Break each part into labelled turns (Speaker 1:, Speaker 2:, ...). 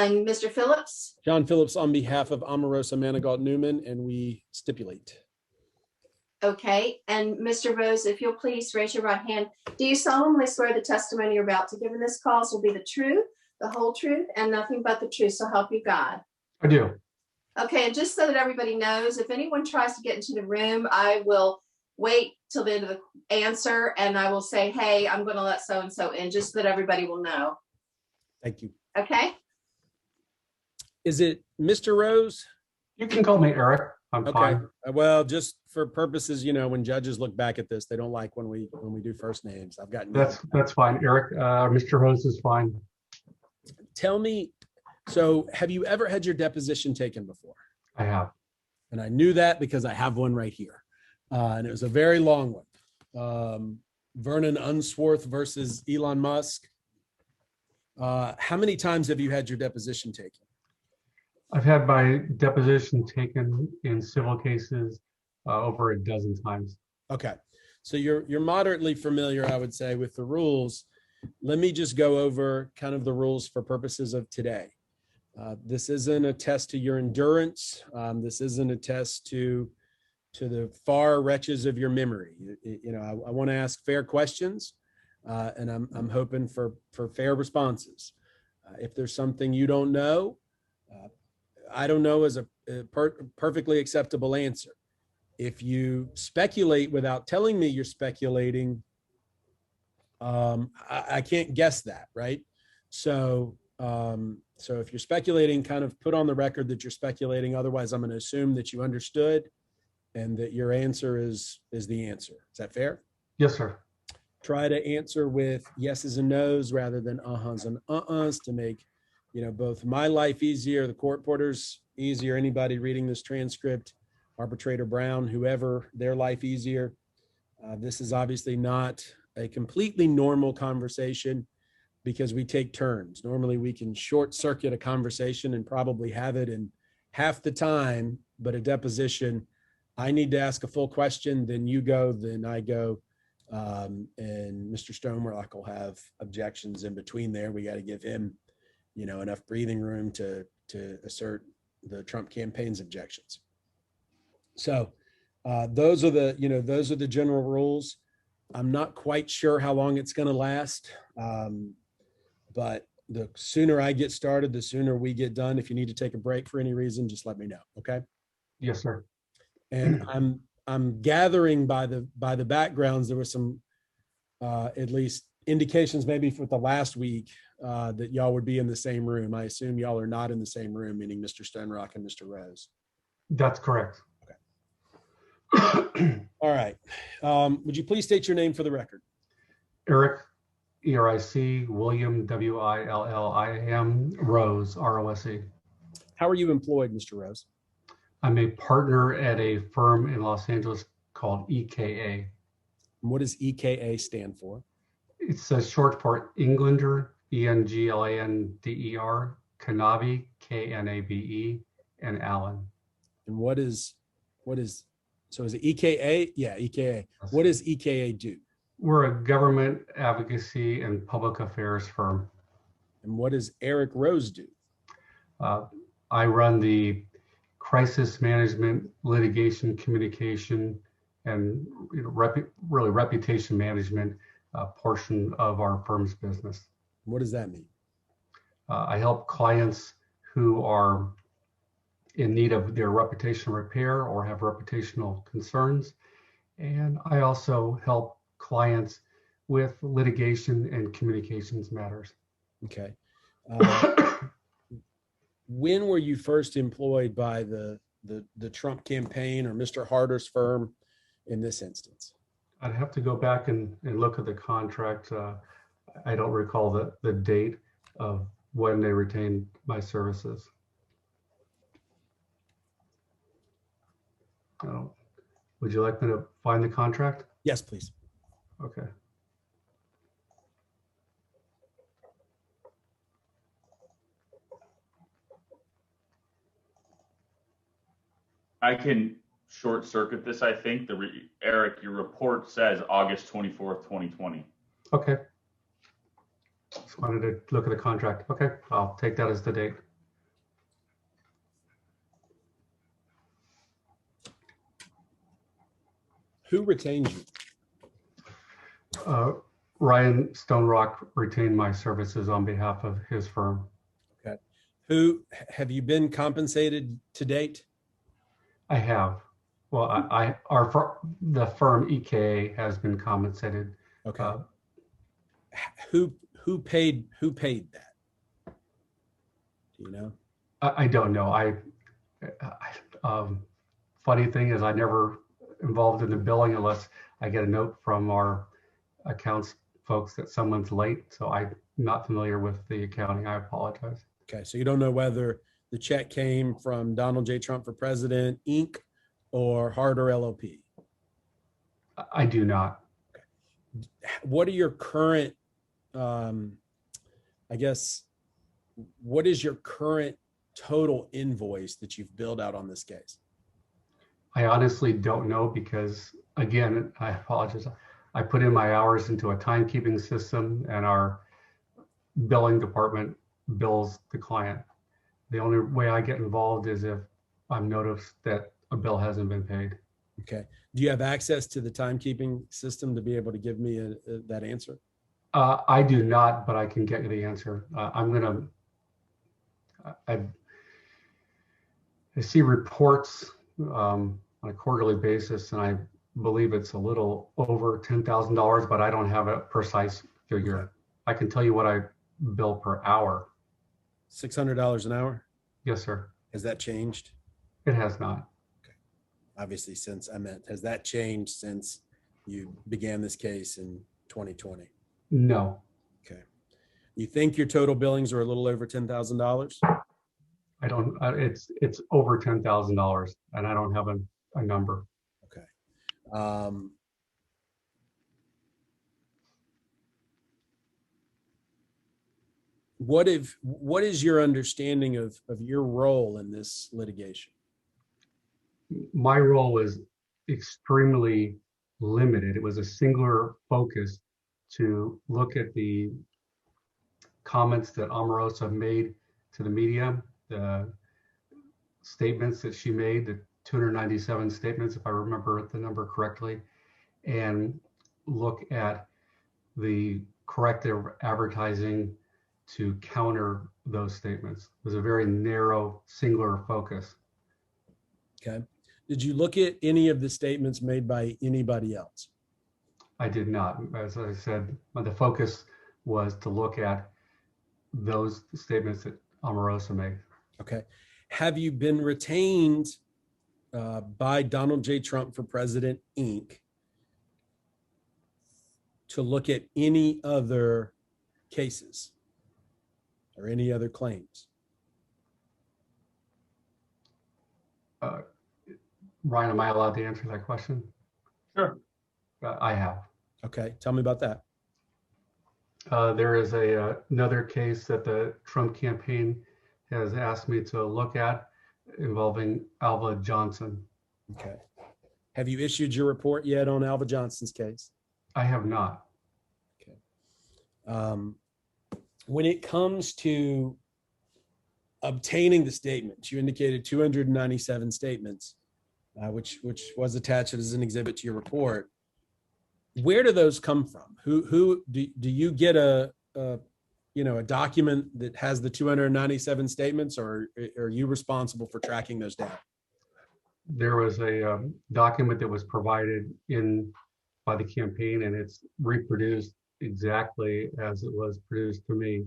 Speaker 1: And Mr. Phillips?
Speaker 2: John Phillips on behalf of Omarosa Manigault Newman, and we stipulate.
Speaker 1: Okay, and Mr. Rose, if you'll please raise your right hand. Do you solemnly swear the testimony you're about to give in this cause will be the truth, the whole truth, and nothing but the truth, so help you God?
Speaker 3: I do.
Speaker 1: Okay, and just so that everybody knows, if anyone tries to get into the room, I will wait till the end of the answer, and I will say, hey, I'm going to let so-and-so in, just so that everybody will know.
Speaker 2: Thank you.
Speaker 1: Okay?
Speaker 2: Is it Mr. Rose?
Speaker 3: You can call me Eric. I'm
Speaker 2: Okay.
Speaker 3: fine.
Speaker 2: Well, just for purposes, when judges look back at this, they don't like when we do first names. I've gotten
Speaker 3: that's fine. Eric, Mr. Rose is fine.
Speaker 2: Tell me, so have you ever had your deposition taken before?
Speaker 3: I have.
Speaker 2: And I knew that because I have one right here. And it was a very long one. Vernon Unsworth versus Elon Musk. How many times have you had your deposition taken?
Speaker 3: I've had my deposition taken in civil cases over a dozen times.
Speaker 2: Okay. So you're moderately familiar, I would say, with the rules. Let me just go over kind of the rules for purposes of today. This isn't a test to your endurance. This isn't a test to the far reaches of your memory. I want to ask fair questions, and I'm hoping for fair responses. If there's something you don't know, I don't know is a perfectly acceptable answer. If you speculate without telling me you're speculating, I can't guess that, right? So if you're speculating, kind of put on the record that you're speculating. Otherwise, I'm going to assume that you understood and that your answer is the answer. Is that fair?
Speaker 3: Yes, sir.
Speaker 2: Try to answer with yeses and nos rather than uh-huhs and uh-uhs to make both my life easier, the court reporters easier, anybody reading this transcript, arbitrator Brown, whoever, their life easier. This is obviously not a completely normal conversation because we take turns. Normally we can short circuit a conversation and probably have it in half the time, but a deposition, I need to ask a full question, then you go, then I go. And Mr. Stonemark will have objections in between there. We got to give him enough breathing room to assert the Trump campaign's objections. So those are the general rules. I'm not quite sure how long it's going to last, but the sooner I get started, the sooner we get done. If you need to take a break for any reason, just let me know. Okay.
Speaker 3: Yes, sir.
Speaker 2: And I'm gathering by the backgrounds, there was some at least indications maybe for the last week that y'all would be in the same room. I assume y'all are not in the same room, meaning Mr. Stonerock and Mr. Rose.
Speaker 3: That's correct.
Speaker 2: Okay. All right. Would you please state your name for the record?
Speaker 3: Eric, E-R-I-C, William, W-I-L-L-I-A-M, Rose, R-O-S-E.
Speaker 2: How are you employed, Mr. Rose?
Speaker 3: I'm a partner at a firm in Los Angeles called EKA.
Speaker 2: What does EKA stand for?
Speaker 3: It's a short for Englander, E-N-G-L-A-N-D-E-R, Knabe, K-N-A-B-E, and Allen.
Speaker 2: And so is it EKA? Yeah, EKA. What does EKA do?
Speaker 3: We're a government advocacy and public affairs firm.
Speaker 2: And what does Eric Rose do?
Speaker 3: I run the crisis management, litigation, communication, and really reputation management portion of our firm's business.
Speaker 2: What does that mean?
Speaker 3: I help clients who are in need of their reputation repair or have reputational concerns. And I also help clients with litigation and communications matters.
Speaker 2: Okay. When were you first employed by the Trump campaign or Mr. Harder's firm in this instance?
Speaker 3: I'd have to go back and look at the contract. I don't recall the date of when they retained my services. Would you like me to find the contract?
Speaker 2: Yes, please.
Speaker 3: Okay.
Speaker 4: I can short circuit this, I think. Eric, your report says August 24th, 2020.
Speaker 3: Okay. Just wanted to look at the contract. Okay, I'll take that as the date.
Speaker 2: Who retains you?
Speaker 3: Ryan Stonerock retained my services on behalf of his firm.
Speaker 2: Okay. Who have you been compensated to date?
Speaker 3: I have. Well, the firm EKA has been compensated.
Speaker 2: Okay. Who paid that? Do you know?
Speaker 3: I don't know. Funny thing is, I never involved in the billing unless I get a note from our accounts folks that someone's late. So I'm not familiar with the accounting. I apologize.
Speaker 2: Okay, so you don't know whether the check came from Donald J. Trump for President, Inc. or Harder LLP?
Speaker 3: I do not.
Speaker 2: Okay. What are your current, what is your current total invoice that you've billed out on this case?
Speaker 3: I honestly don't know because, again, I apologize. I put in my hours into a timekeeping system and our billing department bills the client. The only way I get involved is if I'm noticed that a bill hasn't been paid.
Speaker 2: Okay. Do you have access to the timekeeping system to be able to give me that answer?
Speaker 3: I do not, but I can get you the answer. I see reports on a quarterly basis, and I believe it's a little over $10,000, but I don't have a precise figure.
Speaker 2: Okay.
Speaker 3: I can tell you what I bill per hour.
Speaker 2: $600 an hour?
Speaker 3: Yes, sir.
Speaker 2: Has that changed?
Speaker 3: It has not.
Speaker 2: Okay. Obviously, has that changed since you began this case in 2020?
Speaker 3: No.
Speaker 2: Okay. You think your total billings are a little over $10,000?
Speaker 3: I don't. It's over $10,000, and I don't have a number.
Speaker 2: Okay. What is your understanding of your role in this litigation?
Speaker 3: My role was extremely limited. It was a singular focus to look at the comments that Omarosa made to the media, the statements that she made, the 297 statements, if I remember the number correctly, and look at the corrective advertising to counter those statements. It was a very narrow, singular focus.
Speaker 2: Okay. Did you look at any of the statements made by anybody else?
Speaker 3: I did not. As I said, the focus was to look at those statements that Omarosa made.
Speaker 2: Okay. Have you been retained by Donald J. Trump for President, Inc. to look at any other cases or any other claims?
Speaker 3: Ryan, am I allowed to answer that question?
Speaker 4: Sure.
Speaker 3: I have.
Speaker 2: Okay. Tell me about that.
Speaker 3: There is another case that the Trump campaign has asked me to look at involving Alva Johnson.
Speaker 2: Okay. Have you issued your report yet on Alva Johnson's case?
Speaker 3: I have not.
Speaker 2: Okay. When it comes to obtaining the statements, you indicated 297 statements, which was attached as an exhibit to your report. Where do those come from? Who do you get a document that has the 297 statements, or are you responsible for tracking those down?
Speaker 3: There was a document that was provided by the campaign, and it's reproduced exactly as it was produced to me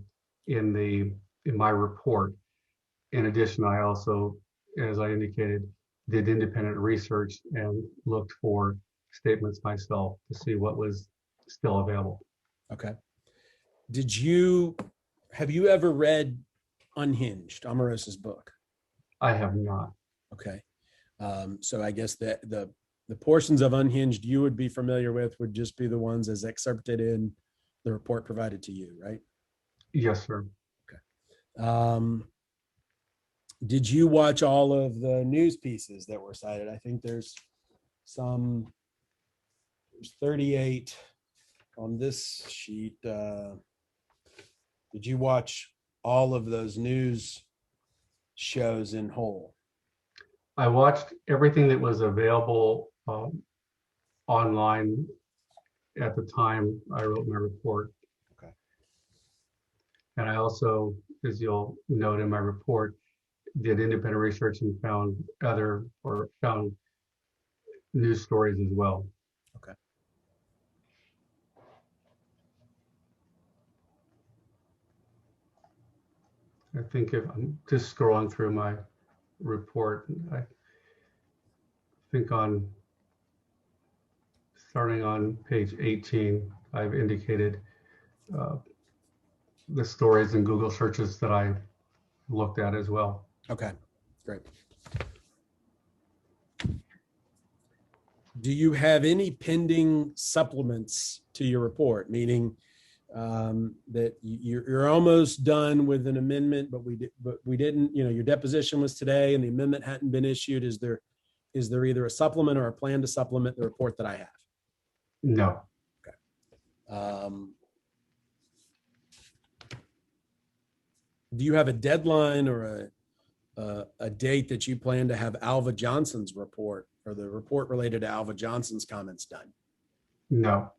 Speaker 3: in my report. In addition, I also, as I indicated, did independent research and looked for statements myself to see what was still available.
Speaker 2: Okay. Have you ever read Unhinged, Omarosa's book?
Speaker 3: I have not.
Speaker 2: Okay. So I guess that the portions of Unhinged you would be familiar with would just be the ones as excerpted in the report provided to you, right?
Speaker 3: Yes, sir.
Speaker 2: Okay. Did you watch all of the news pieces that were cited? I think there's 38 on this sheet. Did you watch all of those news shows in whole?
Speaker 3: I watched everything that was available online at the time I wrote my report.
Speaker 2: Okay.
Speaker 3: And I also, as you'll note in my report, did independent research and found news stories as well.
Speaker 2: Okay.
Speaker 3: I think if I'm just scrolling through my report, I think starting on page 18, I've indicated the stories and Google searches that I looked at as well.
Speaker 2: Okay, great. Do you have any pending supplements to your report, meaning that you're almost done with an amendment, but we didn't, your deposition was today and the amendment hadn't been issued? Is there either a supplement or a plan to supplement the report that I have?
Speaker 3: No.
Speaker 2: Okay. Do you have a deadline or a date that you plan to have Alva Johnson's report or the report related to Alva Johnson's comments done?
Speaker 3: No.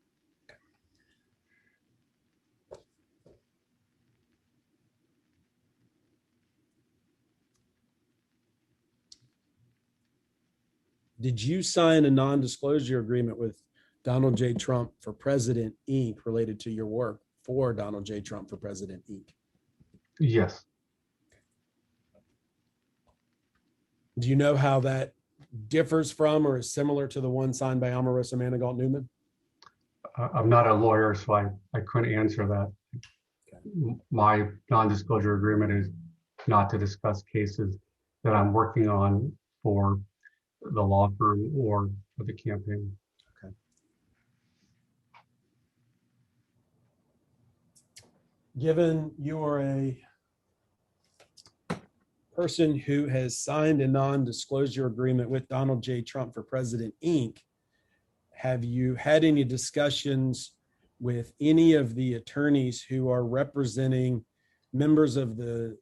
Speaker 2: Did you sign a non-disclosure agreement with Donald J. Trump for President, Inc. related to your work for Donald J. Trump for President, Inc.?
Speaker 3: Yes.
Speaker 2: Do you know how that differs from or is similar to the one signed by Omarosa Manigault Newman?
Speaker 3: I'm not a lawyer, so I couldn't answer that. Okay. My non-disclosure agreement is not to discuss cases that I'm working on for the law firm or for the campaign.
Speaker 2: Okay. Given you are a person who has signed a non-disclosure agreement with Donald J. Trump for President, Inc., have you had any discussions with any of the attorneys who are representing members of the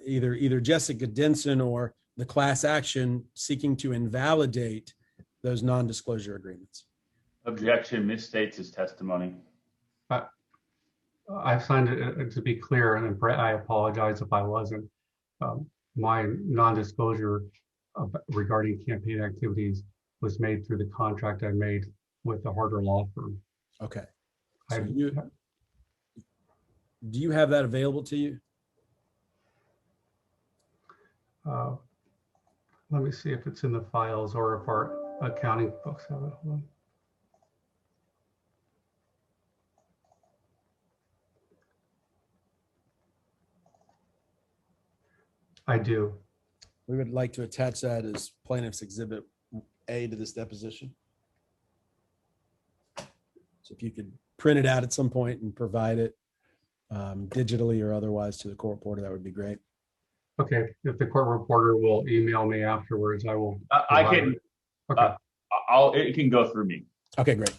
Speaker 2: either Jessica Denson or the class action seeking to invalidate those non-disclosure agreements?
Speaker 4: Objection, misstates his testimony.
Speaker 3: I've signed it, to be clear, and I apologize if I wasn't. My non-disclosure regarding campaign activities was made through the contract I made with the Harder Law Firm.
Speaker 2: Okay. So do you have that available to you?
Speaker 3: Let me see if it's in the files or if our accounting folks have it. Hold on. I do.
Speaker 2: We would like to attach that as plaintiff's exhibit A to this deposition. So if you could print it out at some point and provide it digitally or otherwise to the court reporter, that would be great.
Speaker 3: Okay, if the court reporter will email me afterwards, I will.
Speaker 4: I can.
Speaker 3: Okay.
Speaker 4: It can go through me.
Speaker 2: Okay, great.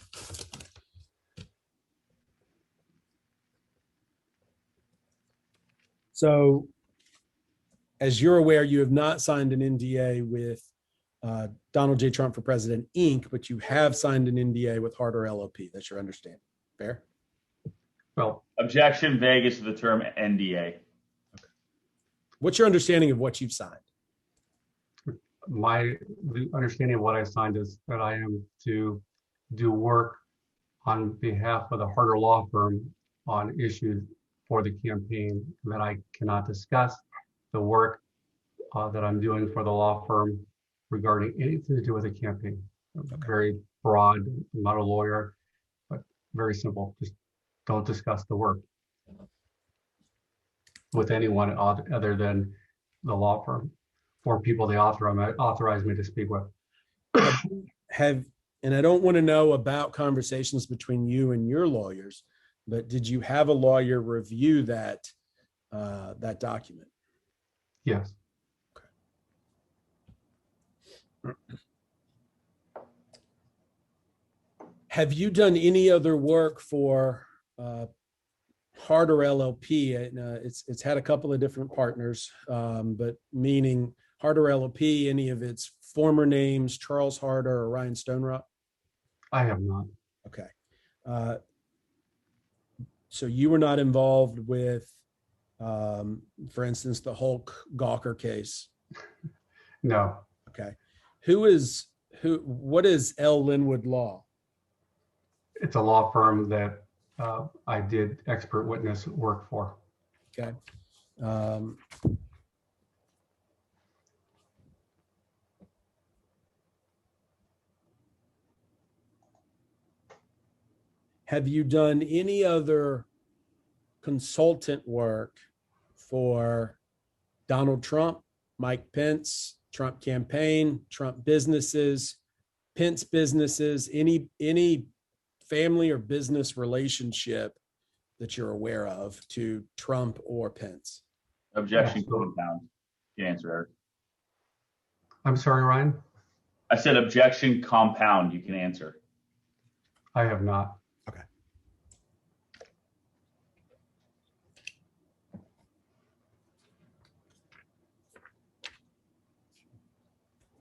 Speaker 2: So, as you're aware, you have not signed an NDA with Donald J. Trump for President, Inc., but you have signed an NDA with Harder LLP. That's your understanding. Fair?
Speaker 3: Well,
Speaker 4: Objection, vaguest to the term NDA.
Speaker 2: Okay. What's your understanding of what you've signed?
Speaker 3: The understanding of what I signed is that I am to do work on behalf of the Harder Law Firm on issues for the campaign, that I cannot discuss the work that I'm doing for the law firm regarding anything to do with the campaign. Okay. Very broad. I'm not a lawyer, but very simple. Just don't discuss the work with anyone other than the law firm or people they authorize me to speak with.
Speaker 2: And I don't want to know about conversations between you and your lawyers, but did you have a lawyer review that document?
Speaker 3: Yes.
Speaker 2: Okay. Have you done any other work for Harder LLP? It's had a couple of different partners, but meaning Harder LLP, any of its former names, Charles Harder or Ryan Stonerock?
Speaker 3: I have not.
Speaker 2: Okay. So you were not involved with, for instance, the Hulk Gawker case?
Speaker 3: No.
Speaker 2: Okay. What is L. Linwood Law?
Speaker 3: It's a law firm that I did expert witness work for.
Speaker 2: Okay. Have you done any other consultant work for Donald Trump, Mike Pence, Trump campaign, Trump businesses, Pence businesses, any family or business relationship that you're aware of to Trump or Pence?
Speaker 4: Objection
Speaker 3: Absolutely.
Speaker 4: compound. You can answer, Eric.
Speaker 3: I'm sorry, Ryan.
Speaker 4: I said objection compound. You can answer.
Speaker 3: I have not.
Speaker 2: Okay.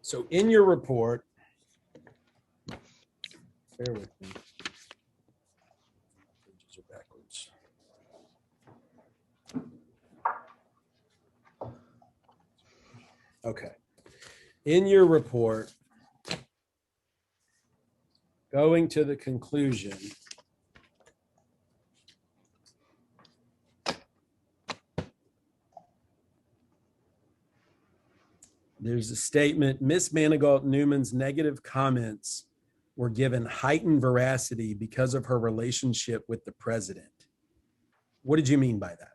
Speaker 2: So in your report, bear with me. Pages are backwards. Okay. In your report, going to the conclusion, there's a statement, Miss Manigault Newman's negative comments were given heightened veracity because of her relationship with the president. What did you mean by that?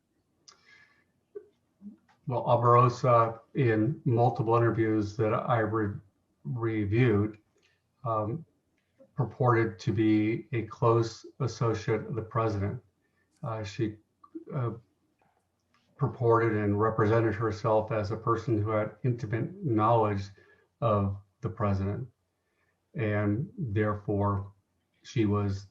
Speaker 3: Well, Omarosa, in multiple interviews that I reviewed, purported to be a close associate of the president. She purported and represented herself as a person who had intimate knowledge of the president. And therefore, she was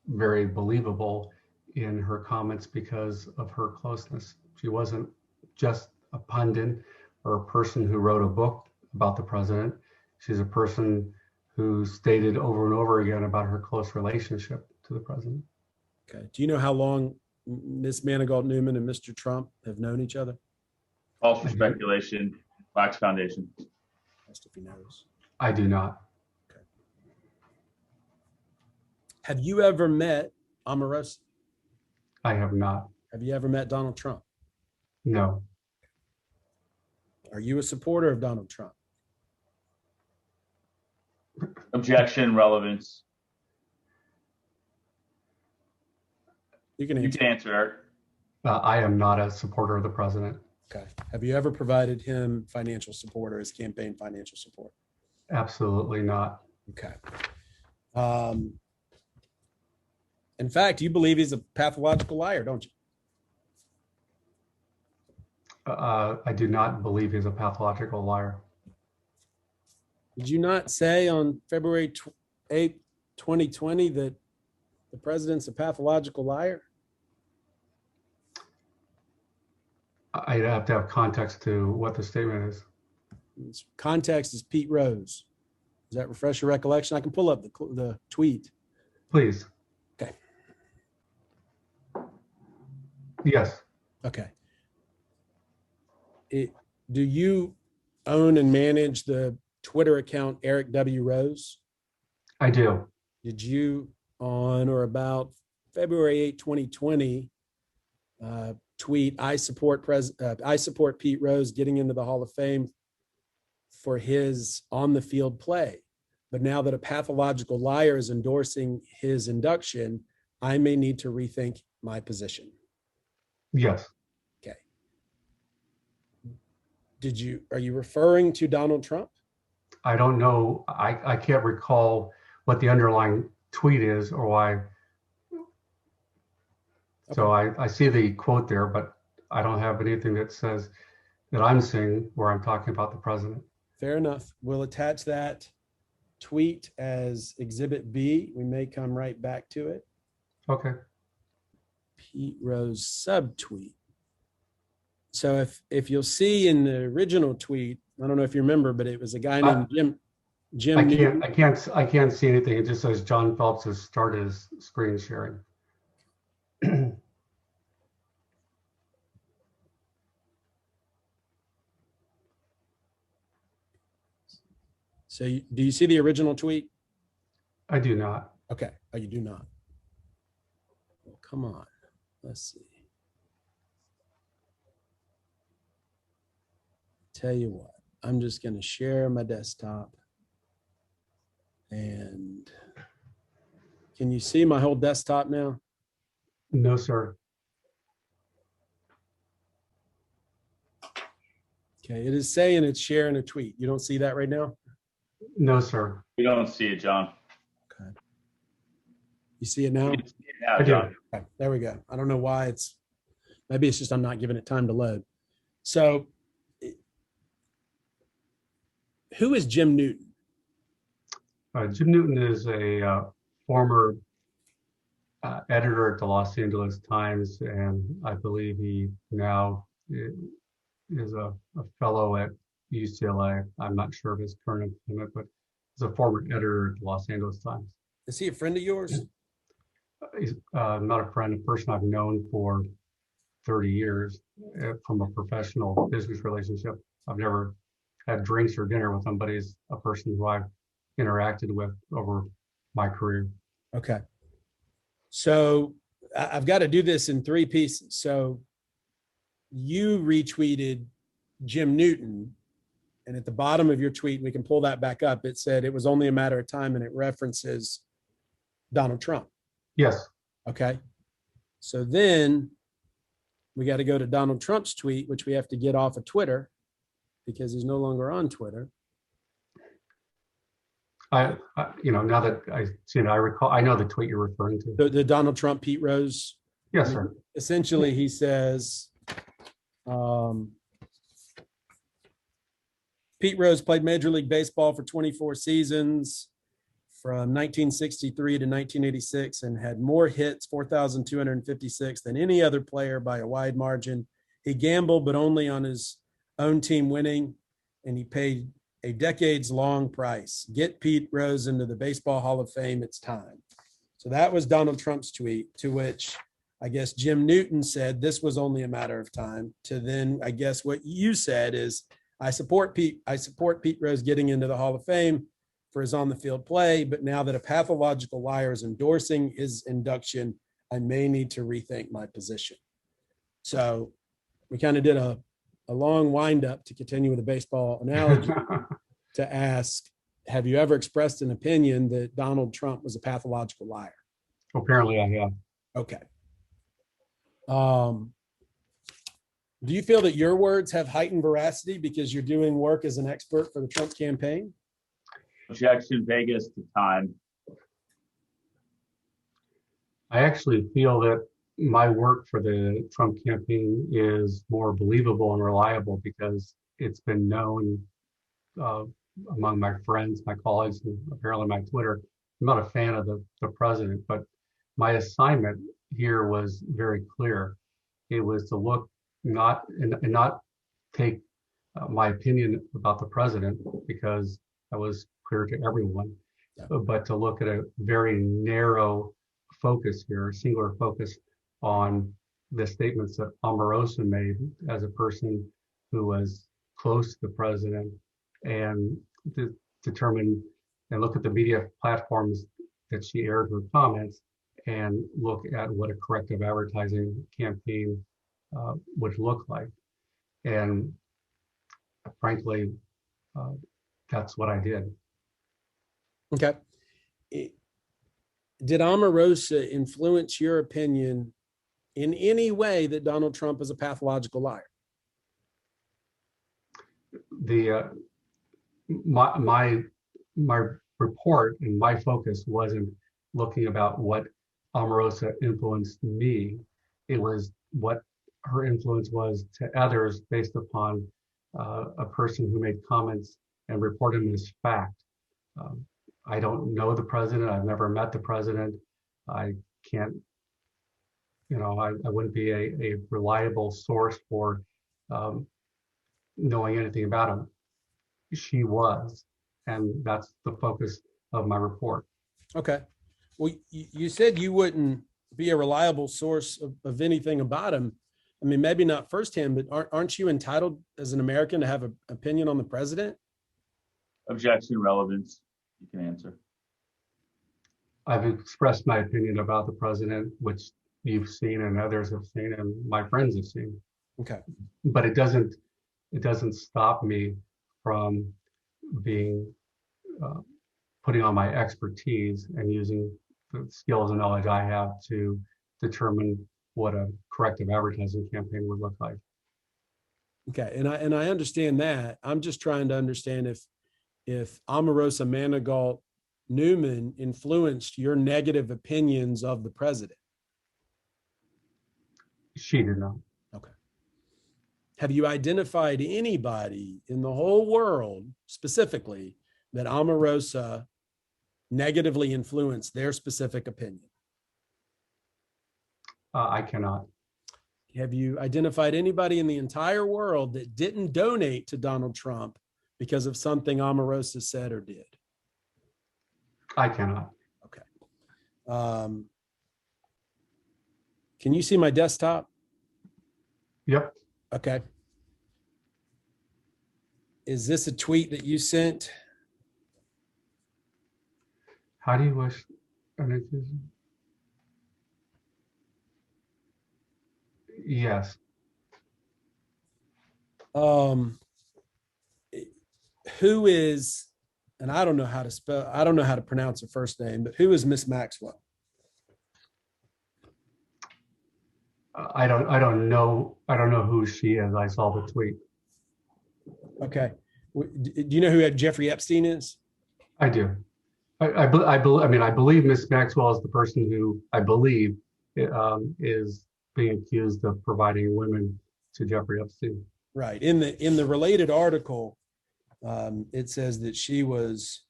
Speaker 3: very believable in her comments because of her closeness. She wasn't just a pundit or a person who wrote a book about the president. She's a person who stated over and over again about her close relationship to the president.
Speaker 2: Okay. Do you know how long Miss Manigault Newman and Mr. Trump have known each other?
Speaker 4: False for speculation. Wax foundation.
Speaker 2: Asked if he knows.
Speaker 3: I do not.
Speaker 2: Okay. Have you ever met Omarosa?
Speaker 3: I have not.
Speaker 2: Have you ever met Donald Trump?
Speaker 3: No.
Speaker 2: Are you a supporter of Donald Trump?
Speaker 4: Objection relevance.
Speaker 2: You can
Speaker 4: You
Speaker 2: answer.
Speaker 4: can answer, Eric.
Speaker 3: I am not a supporter of the president.
Speaker 2: Okay. Have you ever provided him financial support or his campaign financial support?
Speaker 3: Absolutely not.
Speaker 2: Okay. In fact, you believe he's a pathological liar, don't you?
Speaker 3: I do not believe he's a pathological liar.
Speaker 2: Did you not say on February 8th, 2020 that the president's a pathological liar?
Speaker 3: I'd have to have context to what the statement is.
Speaker 2: Context is Pete Rose. Does that refresh your recollection? I can pull up the tweet.
Speaker 3: Please.
Speaker 2: Okay.
Speaker 3: Yes.
Speaker 2: Okay. Do you own and manage the Twitter account Eric W. Rose?
Speaker 3: I do.
Speaker 2: Did you, on or about February 8, 2020, tweet, I support Pete Rose getting into the Hall of Fame for his on-the-field play. But now that a pathological liar is endorsing his induction, I may need to rethink my position.
Speaker 3: Yes.
Speaker 2: Okay. Are you referring to Donald Trump?
Speaker 3: I don't know. I can't recall what the underlying tweet is or why. Okay. So I see the quote there, but I don't have anything that says that I'm seeing where I'm talking about the president.
Speaker 2: Fair enough. We'll attach that tweet as Exhibit B. We may come right back to it.
Speaker 3: Okay.
Speaker 2: Pete Rose subtweet. So if you'll see in the original tweet, I don't know if you remember, but it was a guy named Jim. Jim
Speaker 3: I
Speaker 2: Newton.
Speaker 3: can't see anything. It just says John Phelps has started his screen sharing.
Speaker 2: So do you see the original tweet?
Speaker 3: I do not.
Speaker 2: Okay. Oh, you do not. Well, come on. Let's see. Tell you what, I'm just going to share my desktop. And can you see my whole desktop now?
Speaker 3: No, sir.
Speaker 2: Okay. It is saying it's sharing a tweet. You don't see that right now?
Speaker 3: No, sir.
Speaker 4: We don't see it, John.
Speaker 2: Okay. You see it now?
Speaker 4: We can see it now,
Speaker 3: I do.
Speaker 4: John.
Speaker 2: Okay, there we go. I don't know why maybe it's just I'm not giving it time to load. So who is Jim Newton?
Speaker 3: Jim Newton is a former editor at the Los Angeles Times, and I believe he now is a fellow at UCLA. I'm not sure of his current employment, but he's a former editor at the Los Angeles Times.
Speaker 2: Is he a friend of yours?
Speaker 3: He's not a friend, a person I've known for 30 years from a professional business relationship. I've never had drinks or dinner with him, but he's a person who I've interacted with over my career.
Speaker 2: Okay. So I've got to do this in 3 pieces. So you retweeted Jim Newton, and at the bottom of your tweet, we can pull that back up. It said it was only a matter of time, and it references Donald Trump.
Speaker 3: Yes.
Speaker 2: Okay. So then we got to go to Donald Trump's tweet, which we have to get off of Twitter because he's no longer on Twitter.
Speaker 3: I now that I see it, I know the tweet you're referring to.
Speaker 2: The Donald Trump, Pete Rose.
Speaker 3: Yes, sir.
Speaker 2: Essentially, he says, Pete Rose played Major League Baseball for 24 seasons from 1963 to 1986 and had more hits, 4,256, than any other player by a wide margin. He gambled, but only on his own team winning, and he paid a decades-long price. Get Pete Rose into the Baseball Hall of Fame. It's time. So that was Donald Trump's tweet, to which I guess Jim Newton said this was only a matter of time. To then, I guess what you said is, I support Pete Rose getting into the Hall of Fame for his on-the-field play, but now that a pathological liar is endorsing his induction, I may need to rethink my position. So we kind of did a long wind-up to continue with the baseball analogy to ask, have you ever expressed an opinion that Donald Trump was a pathological liar?
Speaker 3: Apparently I have.
Speaker 2: Okay. Do you feel that your words have heightened veracity because you're doing work as an expert for the Trump campaign?
Speaker 4: Objection, Vegas to time.
Speaker 3: I actually feel that my work for the Trump campaign is more believable and reliable because it's been known among my friends, my colleagues, and apparently my Twitter. I'm not a fan of the president, but my assignment here was very clear. It was to look not take my opinion about the president, because that was clear to everyone, but to look at a very narrow focus here, a singular focus on the statements that Omarosa made as a person who was close to the president, and to determine and look at the media platforms that she aired her comments and look at what a corrective advertising campaign would look like. And frankly, that's what I did.
Speaker 2: Okay. Did Omarosa influence your opinion in any way that Donald Trump is a pathological liar?
Speaker 3: My report and my focus wasn't looking about what Omarosa influenced me. It was what her influence was to others based upon a person who made comments and reported them as fact. I don't know the president. I've never met the president. I can't, I wouldn't be a reliable source for knowing anything about him. She was. and that's the focus of my report.
Speaker 2: Okay. Well, you said you wouldn't be a reliable source of anything about him. I mean, maybe not firsthand, but aren't you entitled as an American to have an opinion on the president?
Speaker 4: Objection, relevance. You can answer.
Speaker 3: I've expressed my opinion about the president, which you've seen and others have seen and my friends have seen.
Speaker 2: Okay.
Speaker 3: But it doesn't stop me from being putting on my expertise and using the skills and knowledge I have to determine what a corrective advertising campaign would look like.
Speaker 2: Okay. And I understand that. I'm just trying to understand if Omarosa Manigault Newman influenced your negative opinions of the president.
Speaker 3: She did not.
Speaker 2: Okay. Have you identified anybody in the whole world specifically that Omarosa negatively influenced their specific opinion?
Speaker 3: I cannot.
Speaker 2: Have you identified anybody in the entire world that didn't donate to Donald Trump because of something Omarosa said or did?
Speaker 3: I cannot.
Speaker 2: Okay. Can you see my desktop?
Speaker 3: Yep.
Speaker 2: Okay. Is this a tweet that you sent?
Speaker 3: How do you wish? Yes.
Speaker 2: Who is, and I don't know how to spell, I don't know how to pronounce her first name, but who is Miss Maxwell?
Speaker 3: I don't know who she is. I saw the tweet.
Speaker 2: Okay. Do you know who Jeffrey Epstein is?
Speaker 3: I do. I believe Miss Maxwell is the person who I believe is being accused of providing women to Jeffrey Epstein.
Speaker 2: Right. In the related article, it says that she was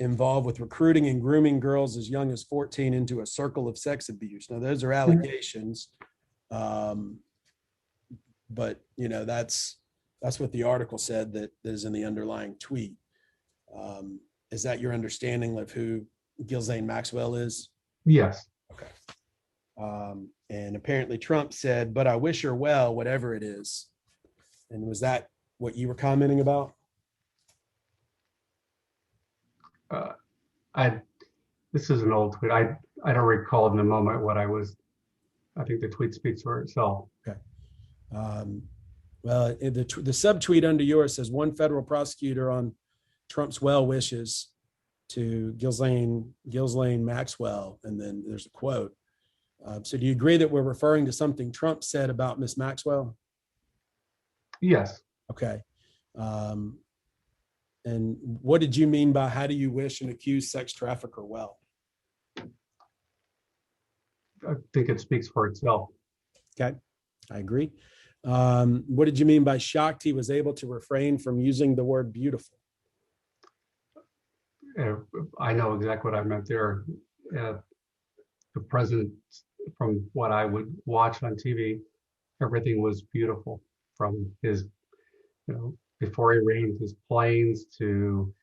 Speaker 2: involved with recruiting and grooming girls as young as 14 into a circle of sex abuse. Now, those are allegations, but you know that's what the article said that is in the underlying tweet. Is that your understanding of who Ghislaine Maxwell is?
Speaker 3: Yes.
Speaker 2: Okay. And apparently Trump said, "But I wish her well, whatever it is." And was that what you were commenting about?
Speaker 3: This is an old tweet. I don't recall in the moment what I was. I think the tweet speaks for itself.
Speaker 2: Okay. Well, the subtweet under yours says one federal prosecutor on Trump's well wishes to Ghislaine Maxwell, and then there's a quote. So do you agree that we're referring to something Trump said about Miss Maxwell?
Speaker 3: Yes.
Speaker 2: Okay. And what did you mean by how do you wish an accused sex trafficker well?
Speaker 3: I think it speaks for itself.
Speaker 2: Okay, I agree. What did you mean by shocked he was able to refrain from using the word beautiful?
Speaker 3: I know exactly what I meant there. The president, from what I would watch on TV, everything was beautiful, from his, before he reigned, his planes to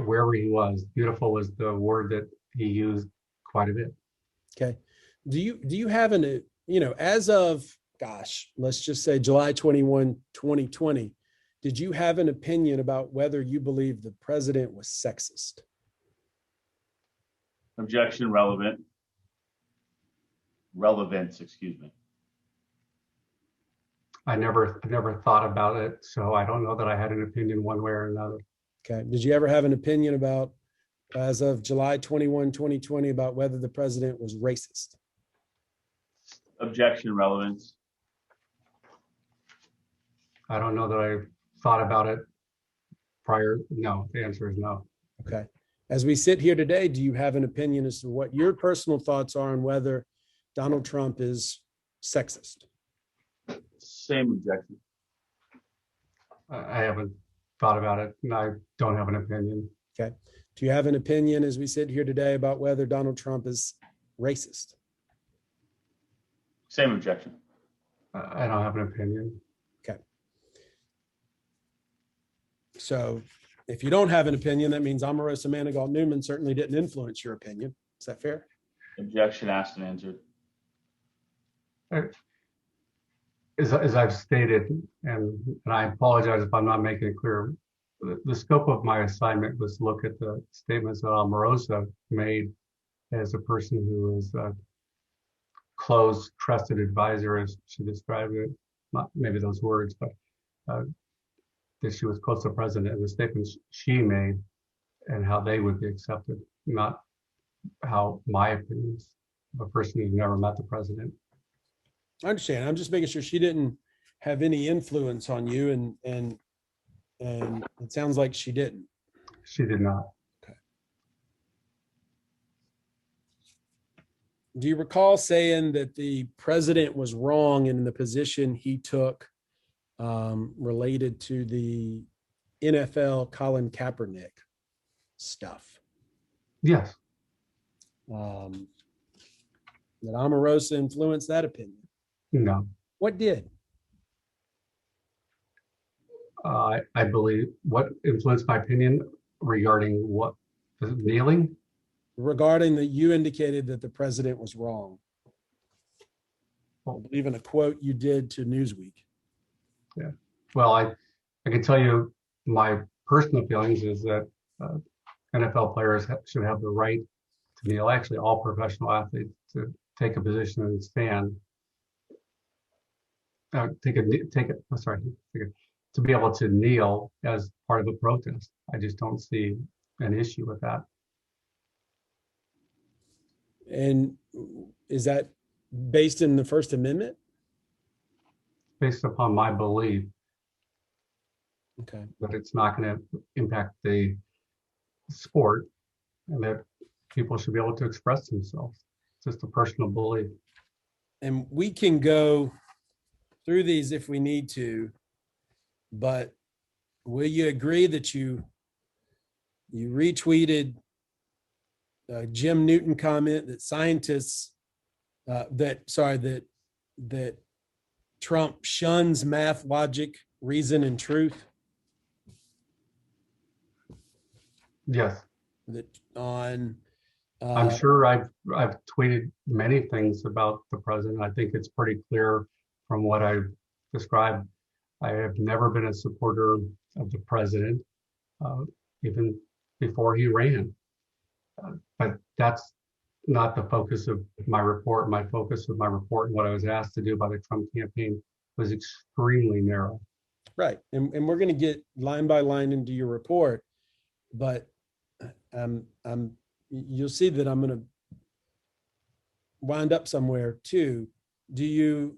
Speaker 3: wherever he was. Beautiful was the word that he used quite a bit.
Speaker 2: Okay. Do you have as of, gosh, let's just say July 21, 2020, did you have an opinion about whether you believe the president was sexist?
Speaker 4: Objection, relevance, excuse me.
Speaker 3: I never thought about it, so I don't know that I had an opinion one way or another.
Speaker 2: Okay. Did you ever have an opinion about, as of July 21, 2020, about whether the president was racist?
Speaker 4: Objection, relevance.
Speaker 3: I don't know that I thought about it prior. No, the answer is no.
Speaker 2: Okay. As we sit here today, do you have an opinion as to what your personal thoughts are on whether Donald Trump is sexist?
Speaker 4: Same objection.
Speaker 3: I haven't thought about it, and I don't have an opinion.
Speaker 2: Okay. Do you have an opinion as we sit here today about whether Donald Trump is racist?
Speaker 4: Same objection.
Speaker 3: I don't have an opinion.
Speaker 2: Okay. So if you don't have an opinion, that means Omarosa Manigault Newman certainly didn't influence your opinion. Is that fair?
Speaker 4: Objection asked and answered.
Speaker 3: As I've stated, and I apologize if I'm not making it clear, the scope of my assignment was to look at the statements that Omarosa made as a person who is a close, trusted advisor, as she described it. Not maybe those words, but that she was close to the president, and the statements she made and how they would be accepted, not how my opinions of a person who's never met the president.
Speaker 2: I understand. I'm just making sure she didn't have any influence on you, and it sounds like she didn't.
Speaker 3: She did not.
Speaker 2: Okay. Do you recall saying that the president was wrong in the position he took related to the NFL Colin Kaepernick stuff?
Speaker 3: Yes.
Speaker 2: That Omarosa influenced that opinion?
Speaker 3: No.
Speaker 2: What did?
Speaker 3: I believe what influenced my opinion regarding what the kneeling.
Speaker 2: Regarding that, you indicated that the president was wrong. I believe in a quote you did to Newsweek.
Speaker 3: Yeah. Well, I can tell you my personal feelings is that NFL players should have the right to kneel. Actually, all professional athletes to take a position and stand. To be able to kneel as part of a protest. I just don't see an issue with that.
Speaker 2: And is that based in the First Amendment?
Speaker 3: Based upon my belief
Speaker 2: Okay.
Speaker 3: that it's not going to impact the sport and that people should be able to express themselves. It's just a personal belief.
Speaker 2: And we can go through these if we need to, but will you agree that you retweeted Jim Newton comment that scientists that Trump shuns math, logic, reason, and truth?
Speaker 3: Yes.
Speaker 2: That on
Speaker 3: I'm sure I've tweeted many things about the president. I think it's pretty clear from what I've described. I have never been a supporter of the president, even before he ran. But that's not the focus of my report. My focus of my report and what I was asked to do by the Trump campaign was extremely narrow.
Speaker 2: Right. And we're going to get line by line into your report, but you'll see that I'm going to wind up somewhere too. Do you,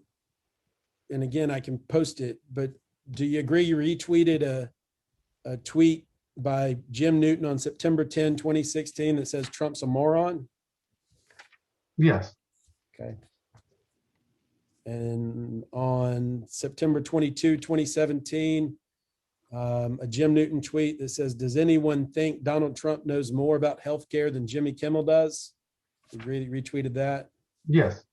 Speaker 2: and again, I can post it, but do you agree you retweeted a tweet by Jim Newton on September 10, 2016 that says Trump's a moron?
Speaker 3: Yes.
Speaker 2: Okay. And on September 22, 2017, a Jim Newton tweet that says, does anyone think Donald Trump knows more about healthcare than Jimmy Kimmel does? You really retweeted that?
Speaker 3: Yes.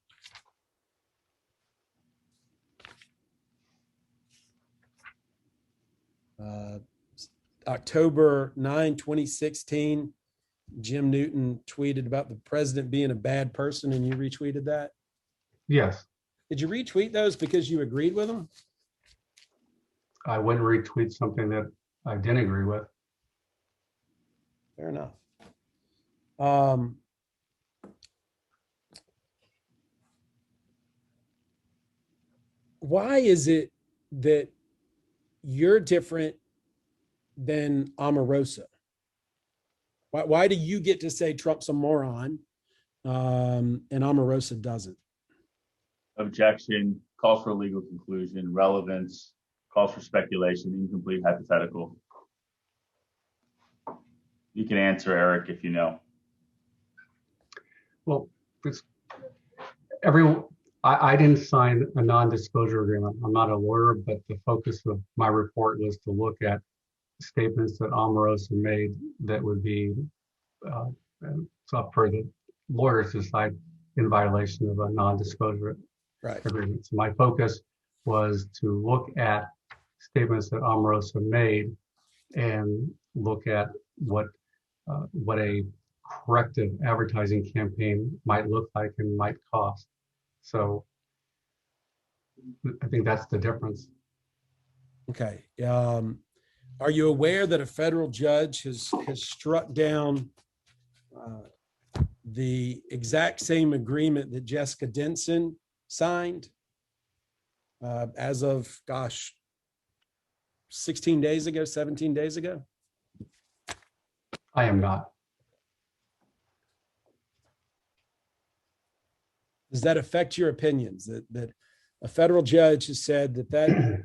Speaker 2: October 9, 2016, Jim Newton tweeted about the president being a bad person, and you retweeted that?
Speaker 3: Yes.
Speaker 2: Did you retweet those because you agreed with them?
Speaker 3: I wouldn't retweet something that I didn't agree with.
Speaker 2: Fair enough. Why is it that you're different than Omarosa? Why do you get to say Trump's a moron and Omarosa doesn't?
Speaker 4: Objection, calls for a legal conclusion, relevance, calls for speculation, incomplete, hypothetical. You can answer, Eric, if you know.
Speaker 3: Well, I didn't sign a non-disclosure agreement. I'm not a lawyer, but the focus of my report was to look at statements that Omarosa made that would be up for the lawyers to decide in violation of a non-disclosure agreement. So my focus was to look at statements that Omarosa made and look at what a corrective advertising campaign might look like and might cost. So I think that's the difference.
Speaker 2: Okay. Are you aware that a federal judge has struck down the exact same agreement that Jessica Denson signed as of, 16 days ago, 17 days ago?
Speaker 3: I am not.
Speaker 2: Does that affect your opinions that a federal judge has said that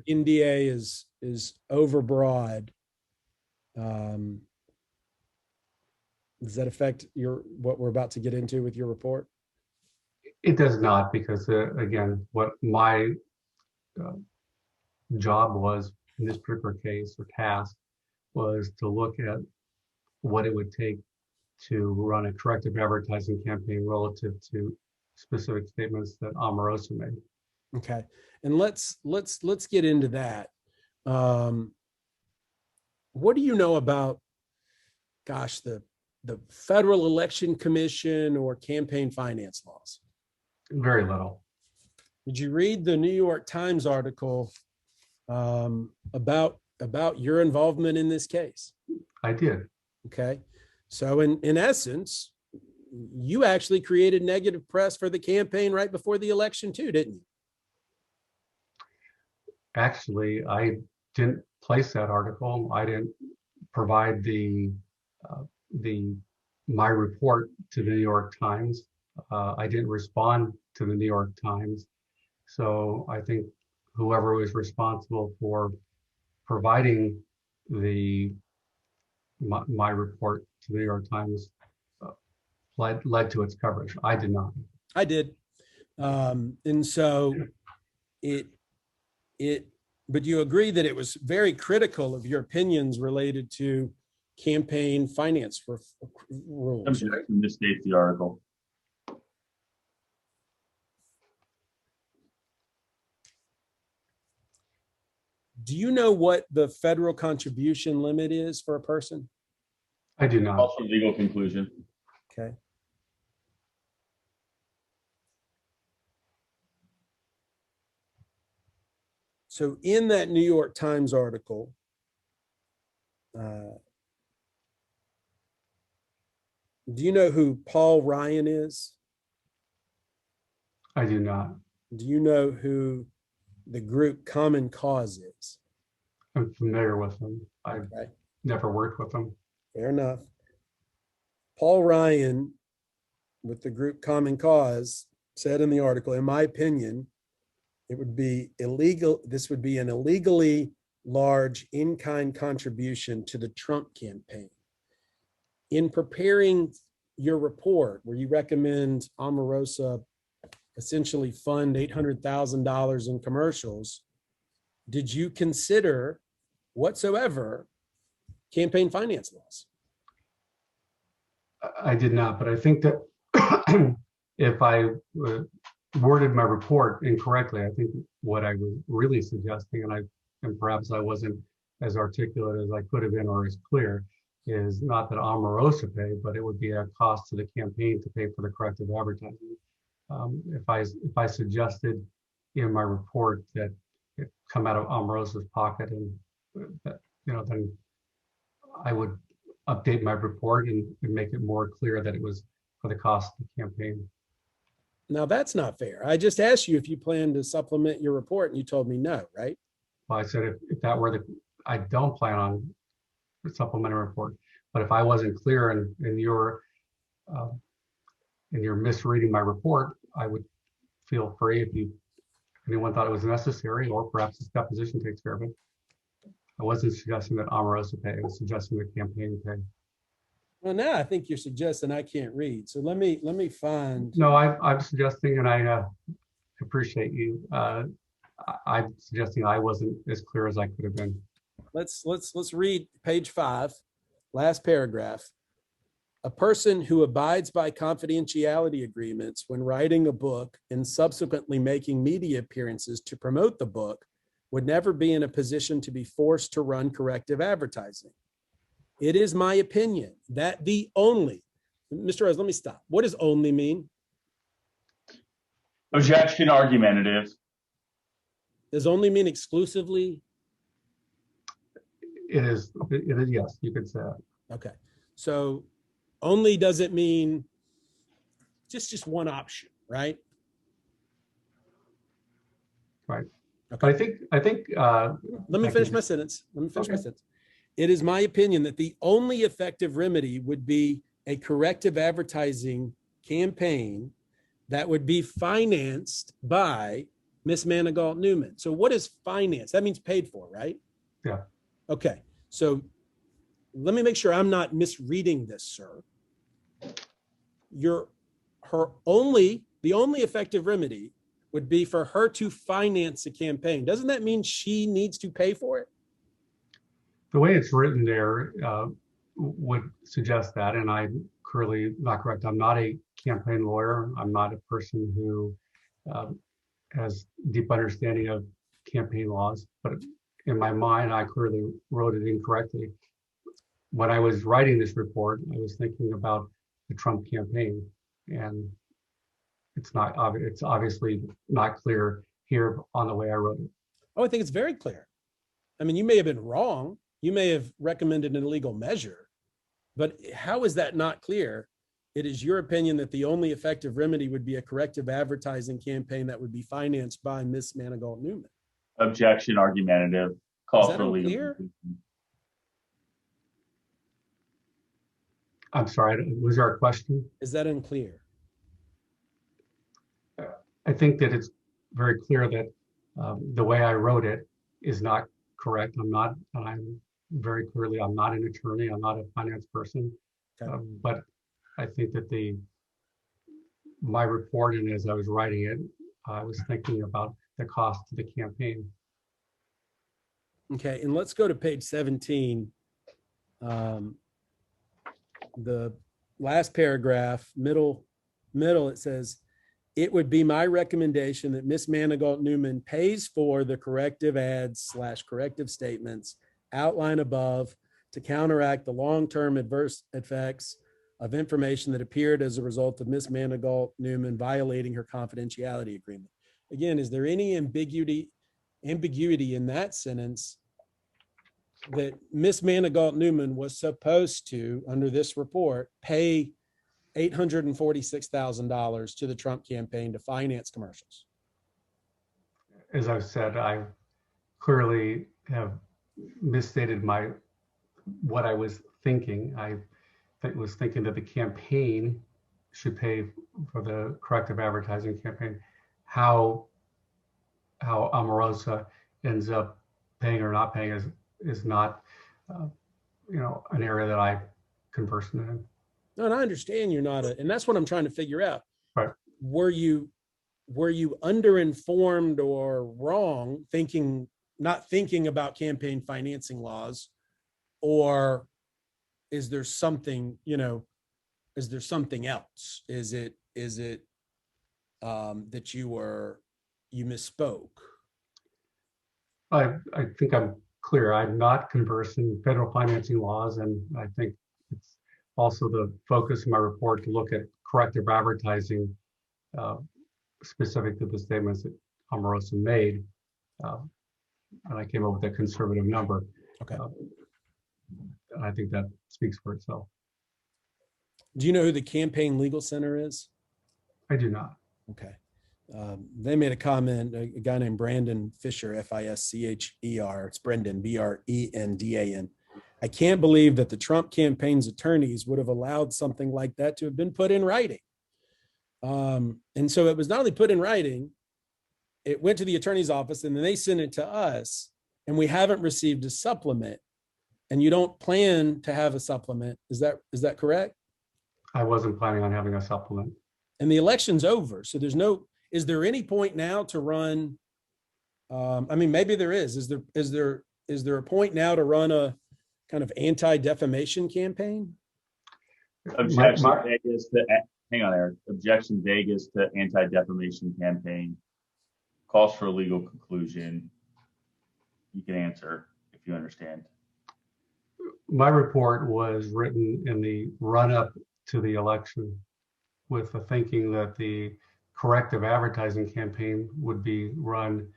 Speaker 2: NDA is overbroad? Does that affect what we're about to get into with your report?
Speaker 3: It does not, because again, what my job was in this particular case or task was to look at what it would take to run a corrective advertising campaign relative to specific statements that Omarosa made.
Speaker 2: Okay, and let's get into that. What do you know about, the Federal Election Commission or campaign finance laws?
Speaker 3: Very little.
Speaker 2: Did you read the New York Times article about your involvement in this case?
Speaker 3: I did.
Speaker 2: Okay, so in essence, you actually created negative press for the campaign right before the election too, didn't you?
Speaker 3: Actually, I didn't place that article. I didn't provide my report to the New York Times. I didn't respond to the New York Times. So I think whoever was responsible for providing my report to the New York Times led to its coverage. I did not.
Speaker 2: I did. And so but you agree that it was very critical of your opinions related to campaign finance rules.
Speaker 4: Objection, misstates the article.
Speaker 2: Do you know what the federal contribution limit is for a person?
Speaker 3: I do not.
Speaker 4: Also legal conclusion.
Speaker 2: Okay. So in that New York Times article, do you know who Paul Ryan is?
Speaker 3: I do not.
Speaker 2: Do you know who the group Common Cause is?
Speaker 3: I'm familiar with them. I've never worked with them.
Speaker 2: Fair enough. Paul Ryan with the group Common Cause said in the article, in my opinion, it would be illegal. This would be an illegally large in-kind contribution to the Trump campaign. In preparing your report, where you recommend Omarosa essentially fund $800,000 in commercials, did you consider whatsoever campaign finance laws?
Speaker 3: I did not, but I think that if I worded my report incorrectly, I think what I was really suggesting, and perhaps I wasn't as articulate as I could have been or as clear, is not that Omarosa pay, but it would be a cost to the campaign to pay for the corrective advertising. If I suggested in my report that it come out of Omarosa's pocket, and then I would update my report and make it more clear that it was for the cost of the campaign.
Speaker 2: Now that's not fair. I just asked you if you plan to supplement your report, and you told me no, right?
Speaker 3: Well, I said if that were I don't plan on supplementing a report, but if I wasn't clear and you're misreading my report, I would feel free if anyone thought it was necessary, or perhaps this deposition takes care of it. I wasn't suggesting that Omarosa pay. I was suggesting the campaign pay.
Speaker 2: Well, now I think you're suggesting I can't read. So let me find.
Speaker 3: No, I'm suggesting, and I appreciate you. I'm suggesting I wasn't as clear as I could have been.
Speaker 2: Let's read page 5, last paragraph. A person who abides by confidentiality agreements when writing a book and subsequently making media appearances to promote the book would never be in a position to be forced to run corrective advertising. It is my opinion that the only, Mr. Rose, let me stop. What does only mean?
Speaker 4: Objection argumentative.
Speaker 2: Does only mean exclusively?
Speaker 3: It is, yes, you could say that.
Speaker 2: Okay. So only doesn't mean just one option, right?
Speaker 3: Right.
Speaker 2: Okay.
Speaker 3: I think.
Speaker 2: Let me finish my sentence. It is my opinion that the only effective remedy would be a corrective advertising campaign that would be financed by Miss Manigault Newman. So what is finance? That means paid for, right?
Speaker 3: Yeah.
Speaker 2: Okay. So let me make sure I'm not misreading this, sir. The only effective remedy would be for her to finance a campaign. Doesn't that mean she needs to pay for it?
Speaker 3: The way it's written there would suggest that, and I'm clearly not correct. I'm not a campaign lawyer. I'm not a person who has deep understanding of campaign laws, but in my mind, I clearly wrote it incorrectly. When I was writing this report, I was thinking about the Trump campaign, and it's obviously not clear here on the way I wrote it.
Speaker 2: Oh, I think it's very clear. I mean, you may have been wrong. You may have recommended an illegal measure, but how is that not clear? It is your opinion that the only effective remedy would be a corrective advertising campaign that would be financed by Miss Manigault Newman.
Speaker 4: Objection argumentative. Call for legal.
Speaker 2: Unclear?
Speaker 3: I'm sorry, was there a question?
Speaker 2: Is that unclear?
Speaker 3: I think that it's very clear that the way I wrote it is not correct. I'm very clearly, I'm not an attorney. I'm not a finance person.
Speaker 2: Okay.
Speaker 3: But I think that my report, and as I was writing it, I was thinking about the cost of the campaign.
Speaker 2: Okay, and let's go to page 17. The last paragraph, middle, it says, it would be my recommendation that Miss Manigault Newman pays for the corrective ads / corrective statements outlined above to counteract the long-term adverse effects of information that appeared as a result of Miss Manigault Newman violating her confidentiality agreement. Again, is there any ambiguity in that sentence that Miss Manigault Newman was supposed to, under this report, pay $846,000 to the Trump campaign to finance commercials?
Speaker 3: As I've said, I clearly have misstated what I was thinking. I was thinking that the campaign should pay for the corrective advertising campaign. How Omarosa ends up paying or not paying is not, an area that I converse in.
Speaker 2: No, and I understand you're not, and that's what I'm trying to figure out.
Speaker 3: Right.
Speaker 2: Were you underinformed or wrong, not thinking about campaign financing laws, or is there something, is there something else? Is it that you misspoke?
Speaker 3: I think I'm clear. I'm not conversant in federal financing laws, and I think it's also the focus of my report to look at corrective advertising specific to the statements that Omarosa made. And I came up with a conservative number.
Speaker 2: Okay.
Speaker 3: And I think that speaks for itself.
Speaker 2: Do you know who the Campaign Legal Center is?
Speaker 3: I do not.
Speaker 2: Okay. They made a comment, a guy named Brandon Fisher, Fischer. It's Brendan, Brendan. I can't believe that the Trump campaign's attorneys would have allowed something like that to have been put in writing. And so it was not only put in writing, it went to the attorney's office and then they sent it to us, and we haven't received a supplement, and you don't plan to have a supplement. Is that correct? I
Speaker 3: wasn't planning on having a supplement.
Speaker 2: And the election's over. So is there any point now to run? Maybe there is. Is there a point now to run a kind of anti-defamation campaign?
Speaker 4: Objection Vegas to, hang on, Eric. Objection Vegas to anti-defamation campaign. Calls for a legal conclusion. you can answer if you understand.
Speaker 3: My report was written in the run-up to the election with the thinking that the corrective advertising campaign would be run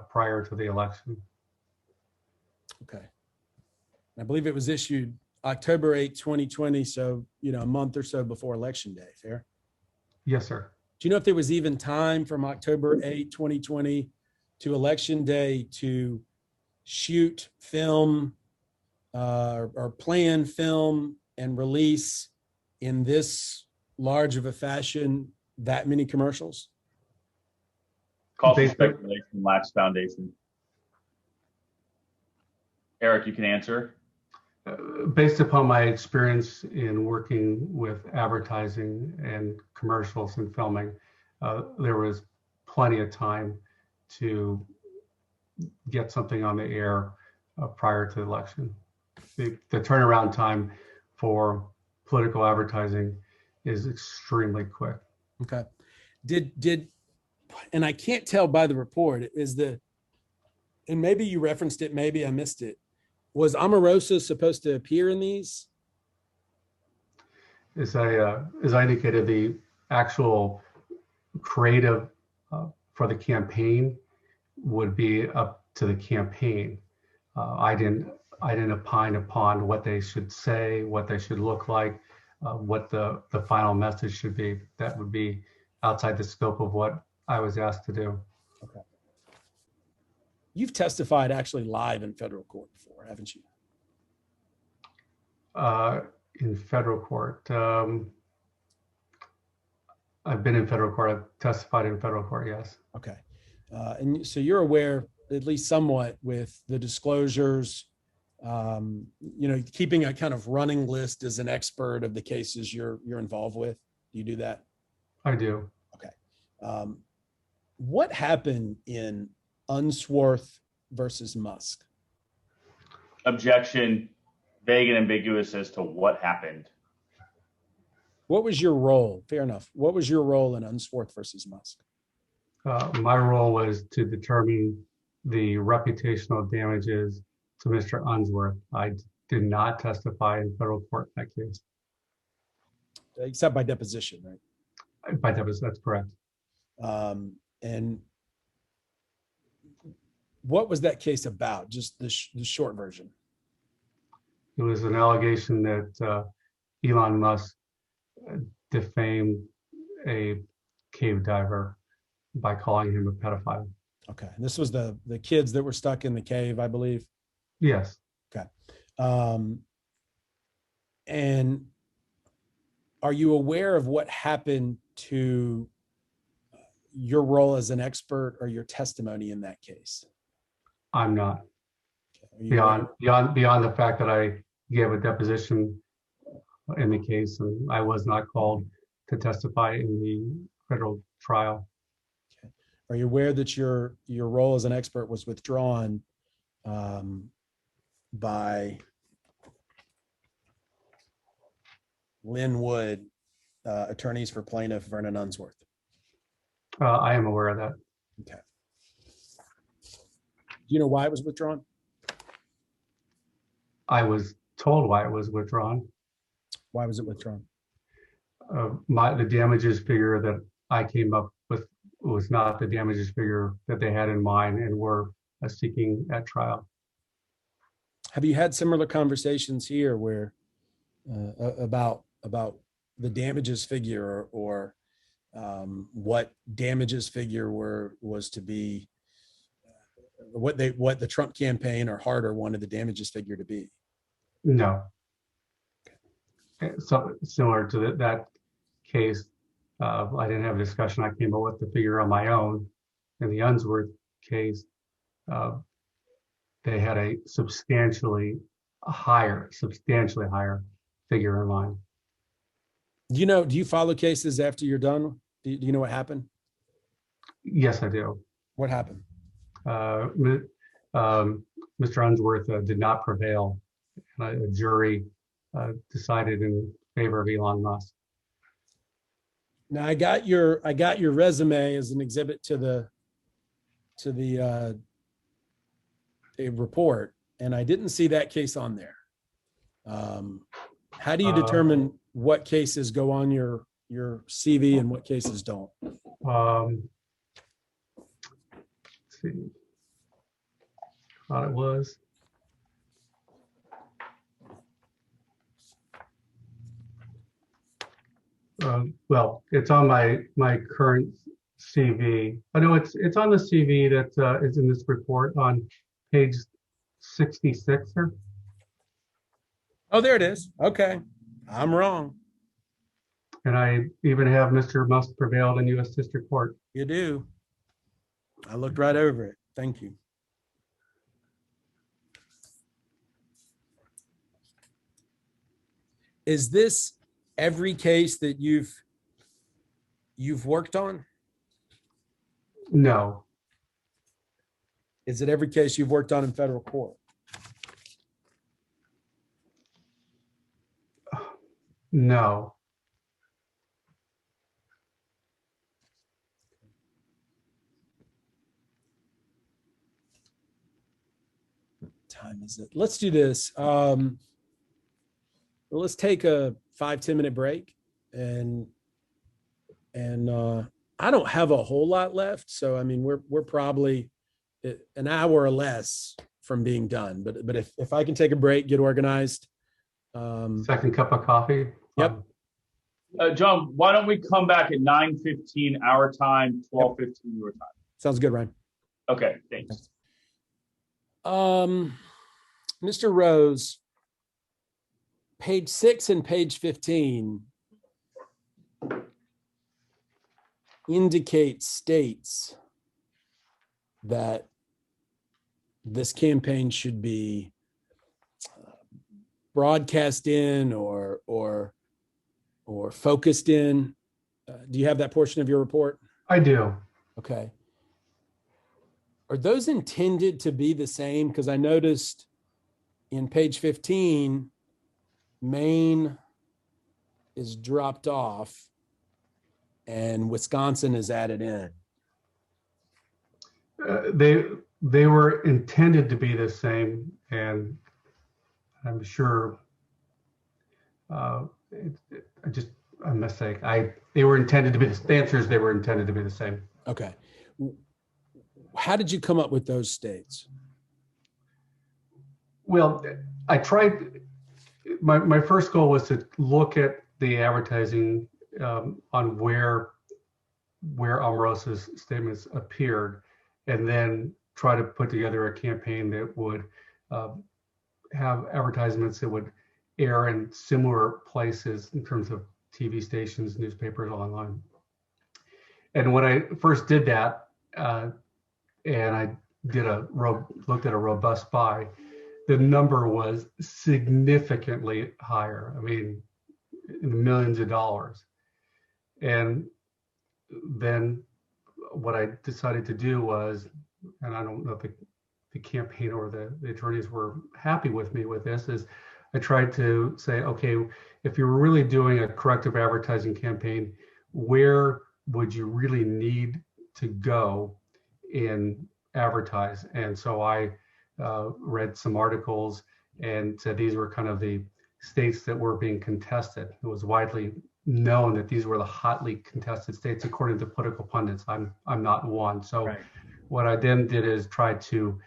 Speaker 3: prior to the election.
Speaker 2: Okay. I believe it was issued October 8, 2020. So, a month or so before Election Day. Fair?
Speaker 3: Yes, sir.
Speaker 2: Do you know if there was even time from October 8, 2020 to Election Day to shoot, film, or plan, film, and release in this large of a fashion that many commercials?
Speaker 4: Call for speculation lacks foundation. Eric, you can answer.
Speaker 3: Based upon my experience in working with advertising and commercials and filming, there was plenty of time to get something on the air prior to the election. The turnaround time for political advertising is extremely quick.
Speaker 2: Okay. And I can't tell by the report, and maybe you referenced it, maybe I missed it. Was Omarosa supposed to appear in these?
Speaker 3: As I indicated, the actual creative for the campaign would be up to the campaign. I didn't opine upon what they should say, what they should look like, what the final message should be. That would be outside the scope of what I was asked to do.
Speaker 2: Okay. You've testified actually live in federal court before, haven't you?
Speaker 3: In federal court, I've been in federal court. I've testified in federal court, yes.
Speaker 2: Okay. And so you're aware, at least somewhat, with the disclosures, keeping a kind of running list as an expert of the cases you're involved with. Do you do that?
Speaker 3: I do.
Speaker 2: Okay. What happened in Unsworth versus Musk?
Speaker 4: Objection. Vague and ambiguous as to what happened.
Speaker 2: What was your role? Fair enough. What was your role in Unsworth versus Musk?
Speaker 3: My role was to determine the reputational damages to Mr. Unsworth. I did not testify in federal court in that case.
Speaker 2: Except by deposition, right?
Speaker 3: By deposition, that's correct.
Speaker 2: And what was that case about? Just the short version.
Speaker 3: It was an allegation that Elon Musk defamed a cave diver by calling him a pedophile.
Speaker 2: Okay. And this was the kids that were stuck in the cave, I believe.
Speaker 3: Yes.
Speaker 2: Okay. And are you aware of what happened to your role as an expert or your testimony in that case?
Speaker 3: I'm not.
Speaker 2: Okay.
Speaker 3: Beyond the fact that I gave a deposition in the case and I was not called to testify in the federal trial.
Speaker 2: Okay. Are you aware that your role as an expert was withdrawn by Lynn Wood, attorneys for plaintiff Vernon Unsworth?
Speaker 3: I am aware of that.
Speaker 2: Okay. Do you know why it was withdrawn?
Speaker 3: I was told why it was withdrawn.
Speaker 2: Why was it withdrawn?
Speaker 3: The damages figure that I came up with was not the damages figure that they had in mind and were seeking at trial.
Speaker 2: Have you had similar conversations here where about the damages figure or what damages figure was to be what the Trump campaign or Harder wanted the damages figure to be?
Speaker 3: No. So similar to that case, I didn't have a discussion. I came up with the figure on my own. In the Unsworth case, they had a substantially higher figure in mind.
Speaker 2: Do you follow cases after you're done? Do you know what happened?
Speaker 3: Yes, I do.
Speaker 2: What happened?
Speaker 3: Mr. Unsworth did not prevail. A jury decided in favor of Elon Musk.
Speaker 2: Now I got your resume as an exhibit to the a report, and I didn't see that case on there. How do you determine what cases go on your CV and what cases don't?
Speaker 3: Let's see. Thought it was. Well, it's on my current CV. I know it's on the CV that is in this report on page 66, sir.
Speaker 2: Oh, there it is. Okay. I'm wrong.
Speaker 3: And I even have Mr. Must prevailed in U.S. District Court.
Speaker 2: You do. I looked right over it. Thank you. Is this every case that you've worked on?
Speaker 3: No.
Speaker 2: Is it every case you've worked on in federal court?
Speaker 3: No.
Speaker 2: What time is it? Let's do this. Let's take a 5-10 minute break, and I don't have a whole lot left. So, I mean, we're probably an hour or less from being done, but if I can take a break, get organized.
Speaker 3: Second cup of coffee.
Speaker 2: Yep.
Speaker 4: John, why don't we come back at 9:15 our time, 12:15 your time?
Speaker 2: Sounds good, Ryan.
Speaker 4: Okay, thanks.
Speaker 2: Mr. Rose, page 6 and page 15 indicate states that this campaign should be broadcast in or focused in. Do you have that portion of your report?
Speaker 3: I do.
Speaker 2: Okay. Are those intended to be the same? Because I noticed in page 15, Maine is dropped off and Wisconsin is added in.
Speaker 3: They were intended to be the same, and I'm sure a mistake. They were intended to be the answers. They were intended to be the same.
Speaker 2: Okay. How did you come up with those states?
Speaker 3: Well, I tried. My first goal was to look at the advertising on where Omarosa's statements appeared, and then try to put together a campaign that would have advertisements that would air in similar places in terms of TV stations, newspapers, online. And when I first did that, and I looked at a robust buy, the number was significantly higher. I mean, in the millions of dollars. And then what I decided to do was, and I don't know if the campaign or the attorneys were happy with me with this, is I tried to say, okay, if you're really doing a corrective advertising campaign, where would you really need to go in advertise? And so I read some articles and said these were kind of the states that were being contested. It was widely known that these were the hotly contested states, according to political pundits. I'm not one. So right. What I then did is try to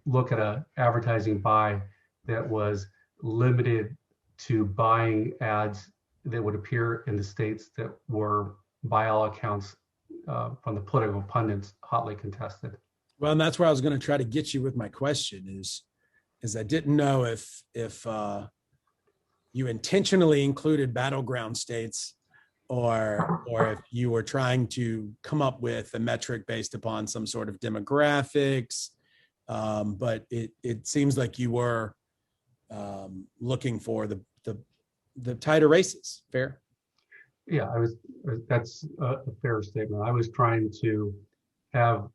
Speaker 3: look at a advertising buy that was limited to buying ads that would appear in the states that were, by all accounts, from the political pundits, hotly contested.
Speaker 2: Well, and that's where I was going to try to get you with my question is I didn't know if you intentionally included battleground states or if you were trying to come up with a metric based upon some sort of demographics. But it seems like you were looking for the tighter races. Fair?
Speaker 3: Yeah, that's a fair statement. I was trying to have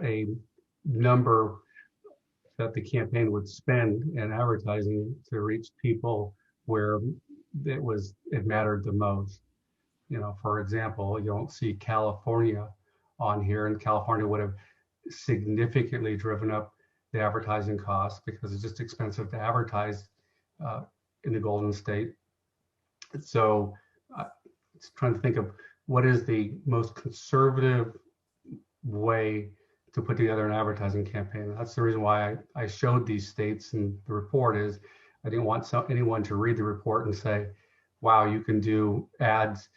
Speaker 3: a number that the campaign would spend in advertising to reach people where it mattered the most. You know, for example, you don't see California on here, and California would have significantly driven up the advertising costs because it's just expensive to advertise in the Golden State. So it's trying to think of what is the most conservative way to put together an advertising campaign. That's the reason why I showed these states in the report. Is I didn't want anyone to read the report and say, wow, you can do ads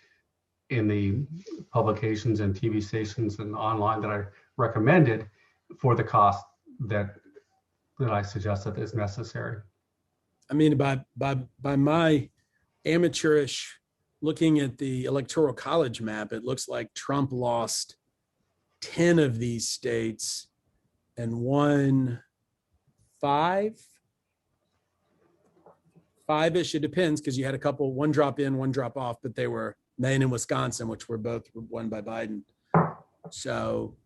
Speaker 3: in the publications and TV stations and online that I recommended for the cost that I suggested is necessary.
Speaker 2: I mean, by my amateurish looking at the electoral college map, it looks like Trump lost 10 of these states and won five-ish. It depends, because you had a couple, one drop in, one drop off, but they were Maine and Wisconsin, which were both won by Biden. So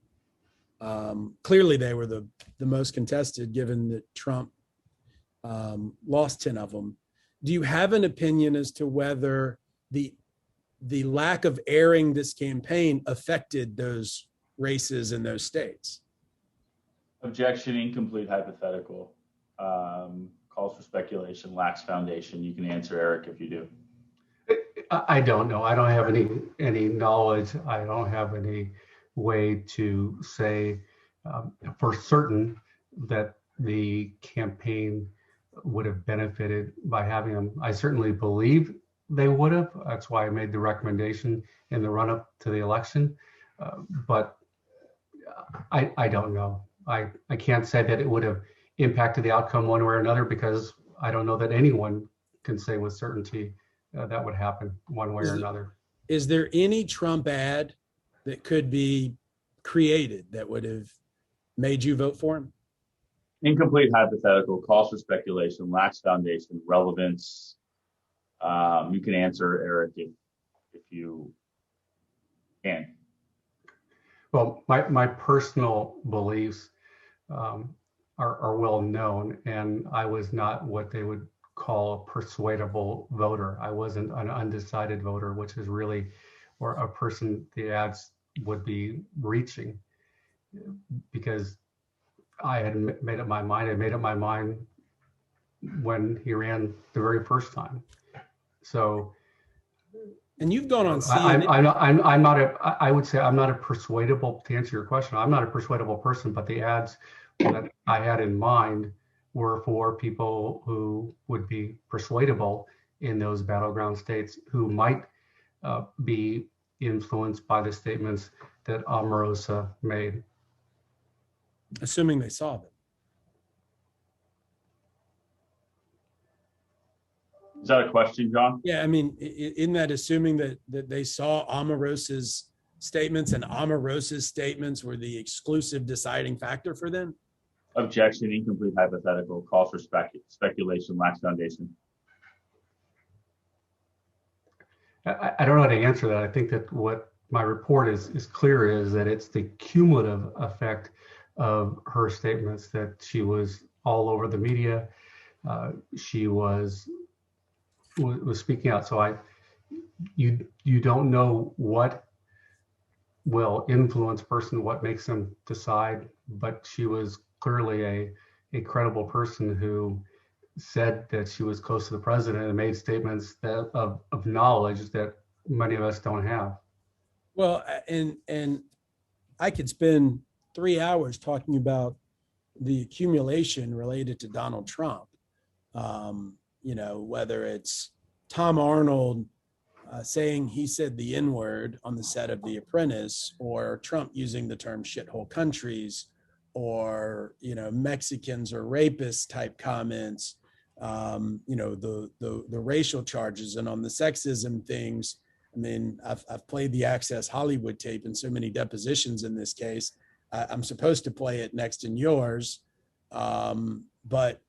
Speaker 2: clearly they were the most contested, given that Trump lost 10 of them. Do you have an opinion as to whether the lack of airing this campaign affected those races in those states?
Speaker 4: Objection, incomplete, hypothetical. Calls for speculation, lacks foundation. You can answer, Eric, if you do.
Speaker 3: I don't know. I don't have any knowledge. I don't have any way to say for certain that the campaign would have benefited by having them. I certainly believe they would have. That's why I made the recommendation in the run-up to the election. But I don't know. I can't say that it would have impacted the outcome one way or another, because I don't know that anyone can say with certainty that would happen one way or another.
Speaker 2: Is there any Trump ad that could be created that would have made you vote for him?
Speaker 4: Incomplete, hypothetical, calls for speculation, lacks foundation, relevance. You can answer, Eric, if you can.
Speaker 3: Well, my personal beliefs are well known, and I was not what they would call a persuadable voter. I wasn't an undecided voter, which is really or a person the ads would be reaching, because I had made up my mind. I made up my mind when he ran the very first time. So,
Speaker 2: and you've gone on CNN.
Speaker 3: I'm not I would say I'm not a persuadable, to answer your question, I'm not a persuadable person, but the ads that I had in mind were for people who would be persuadable in those battleground states, who might be influenced by the statements that Omarosa made.
Speaker 2: Assuming they saw them.
Speaker 4: Is that a question, John?
Speaker 2: Yeah, I mean, isn't that assuming that they saw Omarosa's statements, and Omarosa's statements were the exclusive deciding factor for them?
Speaker 4: Objection, incomplete, hypothetical, calls for speculation, lacks foundation.
Speaker 3: I don't know how to answer that. I think that what my report is clear is that it's the cumulative effect of her statements, that she was all over the media. She was speaking out. So you don't know what will influence a person, what makes them decide, but she was clearly a credible person who said that she was close to the president and made statements that of knowledge that many of us don't have.
Speaker 2: Well, and I could spend 3 hours talking about the accumulation related to Donald Trump. Whether it's Tom Arnold saying he said the N-word on the set of The Apprentice, or Trump using the term shithole countries, or Mexicans or rapists type comments, the racial charges, and on the sexism things. I mean, I've played the Access Hollywood tape in so many depositions in this case. I'm supposed to play it next in yours, but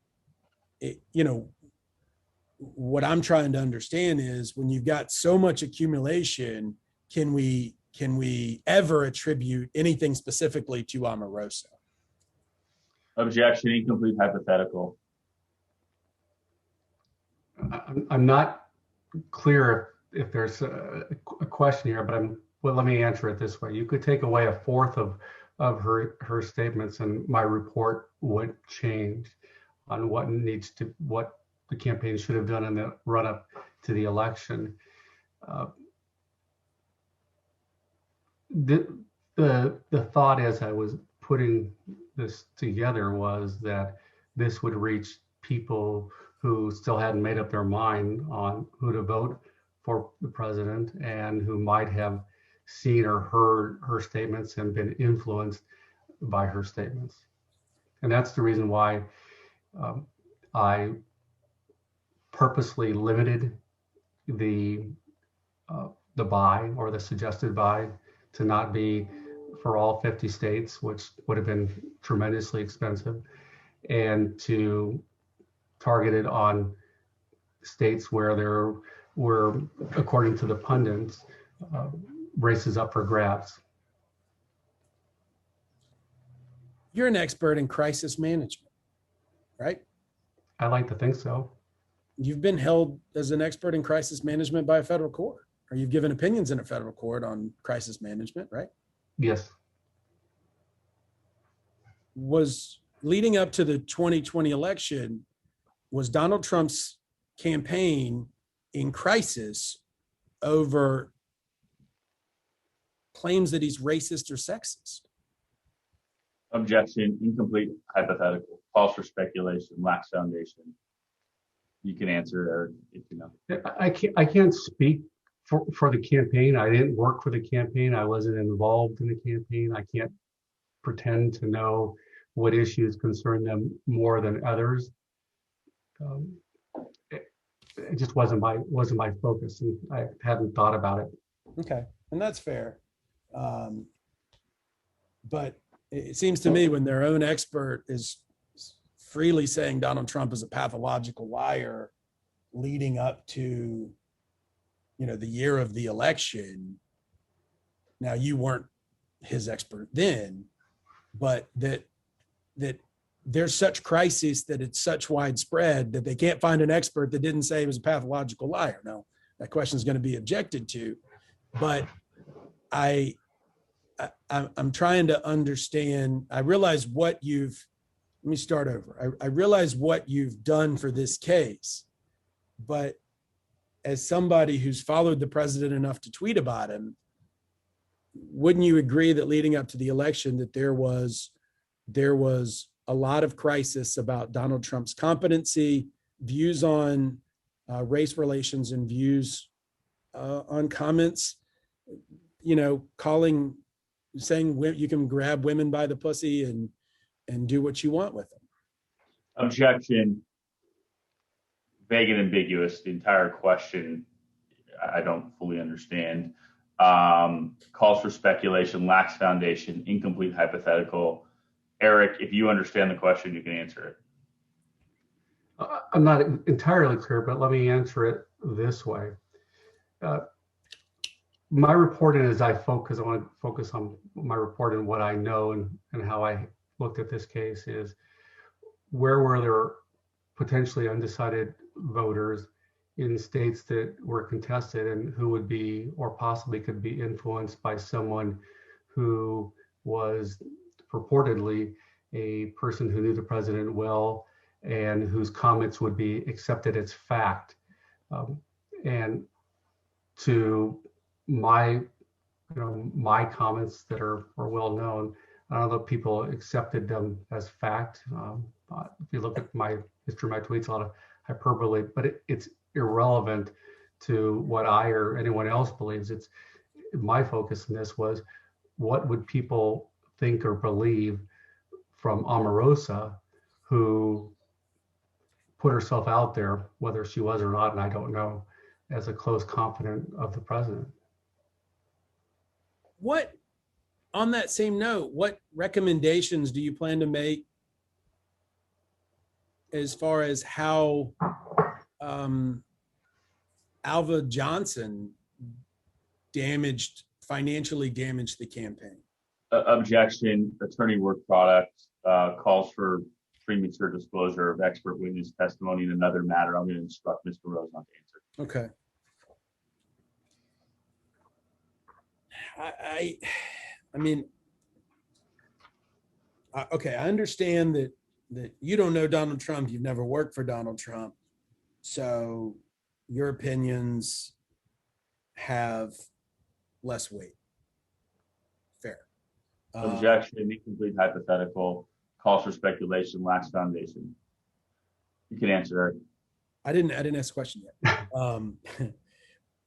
Speaker 2: what I'm trying to understand is, when you've got so much accumulation, can we ever attribute anything specifically to Omarosa?
Speaker 3: Objection, incomplete, hypothetical. I'm not clear if there's a question here, but let me answer it this way. You could take away a fourth of of her statements, and my report would change on what the campaign should have done in the run-up to the election. The thought as I was putting this together was that this would reach people who still hadn't made up their mind on who to vote for the president, and who might have seen or heard her statements and been influenced by her statements. And that's the reason why I purposely limited the buy, or the suggested buy, to not be for all 50 states, which would have been tremendously expensive, and to target it on states where there were, according to the pundits, races up for grabs.
Speaker 2: You're an expert in crisis management, right?
Speaker 3: I like to think so.
Speaker 2: You've been held as an expert in crisis management by a federal court, or you've given opinions in a federal court on crisis management, right?
Speaker 3: Yes.
Speaker 2: Was leading up to the 2020 election, was Donald Trump's campaign in crisis over claims that he's racist or sexist?
Speaker 4: Objection, incomplete, hypothetical, false for speculation, lacks foundation. You can answer, Eric, if you know.
Speaker 3: I can't speak for the campaign. I didn't work for the campaign. I wasn't involved in the campaign. I can't pretend to know what issues concern them more than others. It just wasn't my focus, and I hadn't thought about it.
Speaker 2: Okay, and that's fair. But it seems to me when their own expert is freely saying Donald Trump is a pathological liar leading up to, the year of the election. Now, you weren't his expert then, but that there's such crisis, that it's such widespread that they can't find an expert that didn't say he was a pathological liar. Now, that question is going to be objected to, but I'm trying to understand. I realize what you've, let me start over. I realize what you've done for this case, but as somebody who's followed the president enough to tweet about him, wouldn't you agree that leading up to the election that there was a lot of crisis about Donald Trump's competency, views on race relations, and views on comments, saying you can grab women by the pussy and do what you want with them?
Speaker 4: Objection, vague and ambiguous. The entire question, I don't fully understand. Calls for speculation, lacks foundation, incomplete, hypothetical. Eric, if you understand the question, you can answer it.
Speaker 3: I'm not entirely clear, but let me answer it this way. My reporting, as I focus on my report and what I know and how I looked at this case, is where were there potentially undecided voters in states that were contested, and who would be or possibly could be influenced by someone who was purportedly a person who knew the president well and whose comments would be accepted as fact. And to my comments that are well known, I don't know if people accepted them as fact. If you look at my history, my tweets, a lot of hyperbole, but it's irrelevant to what I or anyone else believes. It's my focus in this was, what would people think or believe from Omarosa, who put herself out there, whether she was or not, and I don't know, as a close confidant of the president.
Speaker 2: What, on that same note, what recommendations do you plan to make as far as how Alva Johnson financially damaged the campaign?
Speaker 4: Objection, attorney work product, calls for premature disclosure of expert witness testimony in another matter. I'm going to instruct Mr. Rose on to answer.
Speaker 2: Okay. I mean, Okay, I understand that you don't know Donald Trump. You've never worked for Donald Trump. So your opinions have less weight. Fair.
Speaker 4: Objection, incomplete hypothetical, calls for speculation, lacks foundation. You can answer, Eric.
Speaker 2: I didn't ask a question yet.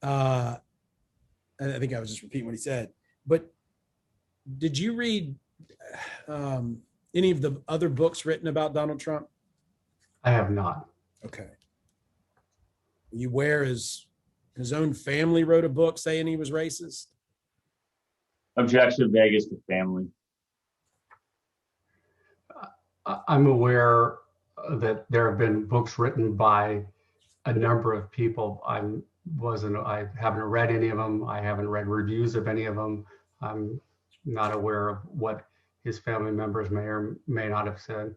Speaker 2: I think I was just repeating what he said. But did you read any of the other books written about Donald Trump?
Speaker 3: I have not.
Speaker 2: Okay. You aware his own family wrote a book saying he was racist?
Speaker 4: Objection, Vegas to family.
Speaker 3: I'm aware that there have been books written by a number of people. I haven't read any of them. I haven't read reviews of any of them. I'm not aware of what his family members may or may not have said.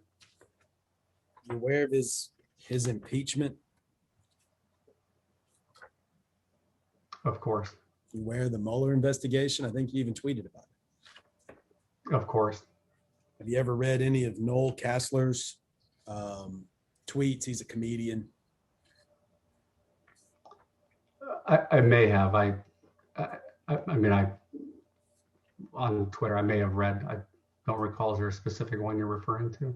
Speaker 2: You aware of his impeachment?
Speaker 3: Of course.
Speaker 2: You aware of the Mueller investigation? I think you even tweeted about it.
Speaker 3: Of course.
Speaker 2: Have you ever read any of Noel Kassler's tweets? He's a comedian.
Speaker 3: I may have. I mean, on Twitter, I may have read. I don't recall. Is there a specific one you're referring to?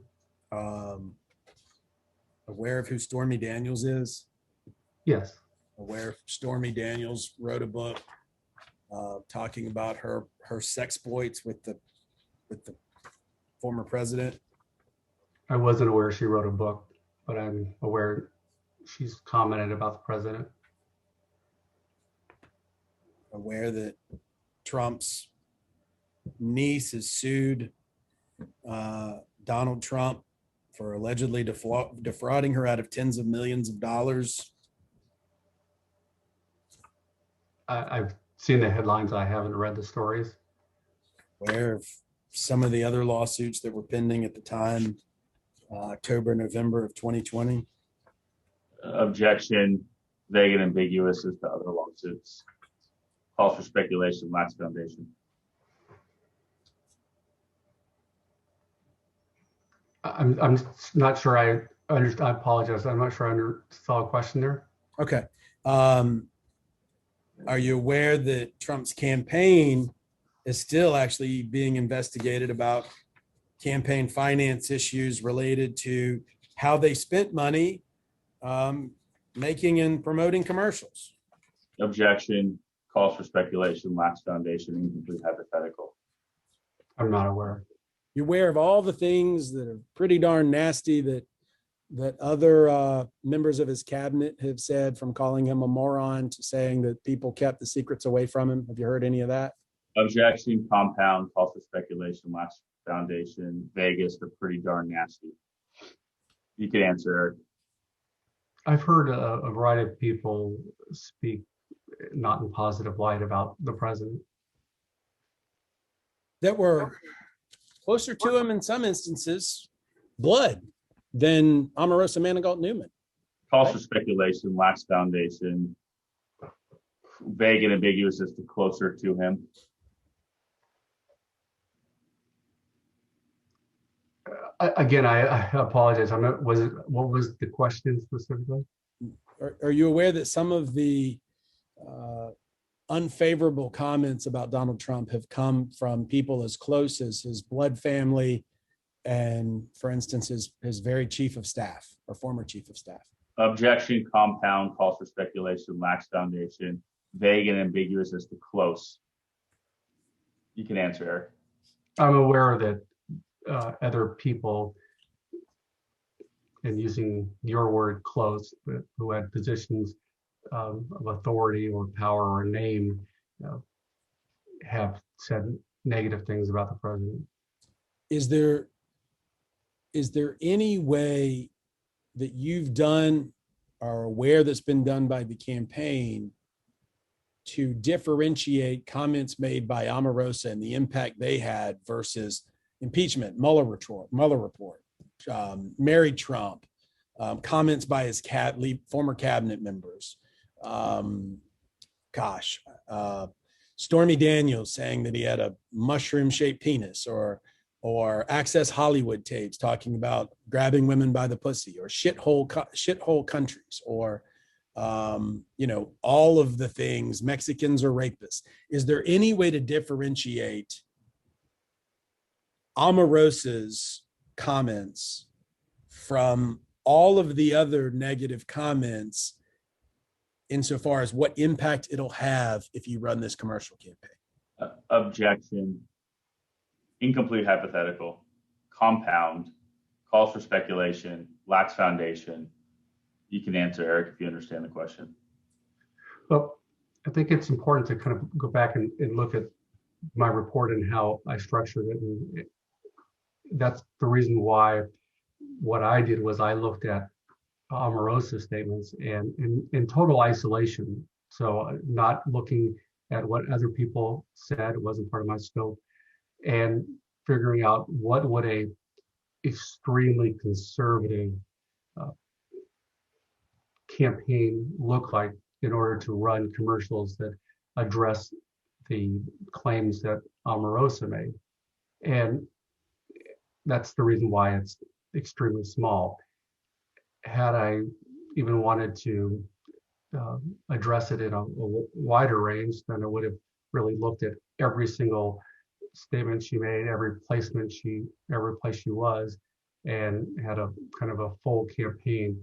Speaker 2: Aware of who Stormy Daniels is?
Speaker 3: Yes.
Speaker 2: Aware Stormy Daniels wrote a book talking about her sexploits with the former president.
Speaker 3: I wasn't aware she wrote a book, but I'm aware she's commented about the president.
Speaker 2: Aware that Trump's niece has sued Donald Trump for allegedly defrauding her out of tens of millions of dollars.
Speaker 3: I've seen the headlines. I haven't read the stories.
Speaker 2: Aware of some of the other lawsuits that were pending at the time, October, November of 2020.
Speaker 4: Objection, vague and ambiguous as to other lawsuits. Calls for speculation, lacks foundation.
Speaker 3: I'm not sure I understand. I apologize. I'm not sure I saw a question there.
Speaker 2: Okay. Are you aware that Trump's campaign is still actually being investigated about campaign finance issues related to how they spent money making and promoting commercials?
Speaker 4: Objection, calls for speculation, lacks foundation, incomplete hypothetical.
Speaker 3: I'm not aware.
Speaker 2: You're aware of all the things that are pretty darn nasty that other members of his cabinet have said, from calling him a moron to saying that people kept the secrets away from him? Have you heard any of that?
Speaker 4: Objection, compound, calls for speculation, lacks foundation, Vegas, they're pretty darn nasty. You can answer, Eric.
Speaker 3: I've heard a variety of people speak not in positive light about the president.
Speaker 2: That were closer to him in some instances, blood, than Omarosa Manigault Newman.
Speaker 4: Calls for speculation, lacks foundation, vague and ambiguous as to closer to him.
Speaker 3: Again, I apologize. What was the question specifically?
Speaker 2: Are you aware that some of the unfavorable comments about Donald Trump have come from people as close as his blood family and, for instance, his very chief of staff or former chief of staff?
Speaker 4: Objection, compound, calls for speculation, lacks foundation, vague and ambiguous as to close. You can answer, Eric.
Speaker 3: I'm aware that other people, and using your word close, but who had positions of authority or power or name, have said negative things about the president.
Speaker 2: Is there any way that you've done or are aware that's been done by the campaign to differentiate comments made by Omarosa and the impact they had versus impeachment, Mueller report, Mary Trump, comments by his former cabinet members, Stormy Daniels saying that he had a mushroom-shaped penis, or or Access Hollywood tapes talking about grabbing women by the pussy, or shithole countries, or all of the things, Mexicans are rapists. Is there any way to differentiate Omarosa's comments from all of the other negative comments insofar as what impact it'll have if you run this commercial campaign?
Speaker 4: Objection. Incomplete hypothetical. Compound. Calls for speculation. Lacks foundation. You can answer, Eric, if you understand the question.
Speaker 3: Well, I think it's important to kind of go back and look at my report and how I structured it. And that's the reason why what I did was I looked at Omarosa statements and in total isolation. So not looking at what other people said, it wasn't part of my scope, and figuring out what would a extremely conservative campaign look like in order to run commercials that address the claims that Omarosa made. And that's the reason why it's extremely small. Had I even wanted to address it in a wider range, then I would have really looked at every single statement she made, every place she was, and had a kind of a full campaign.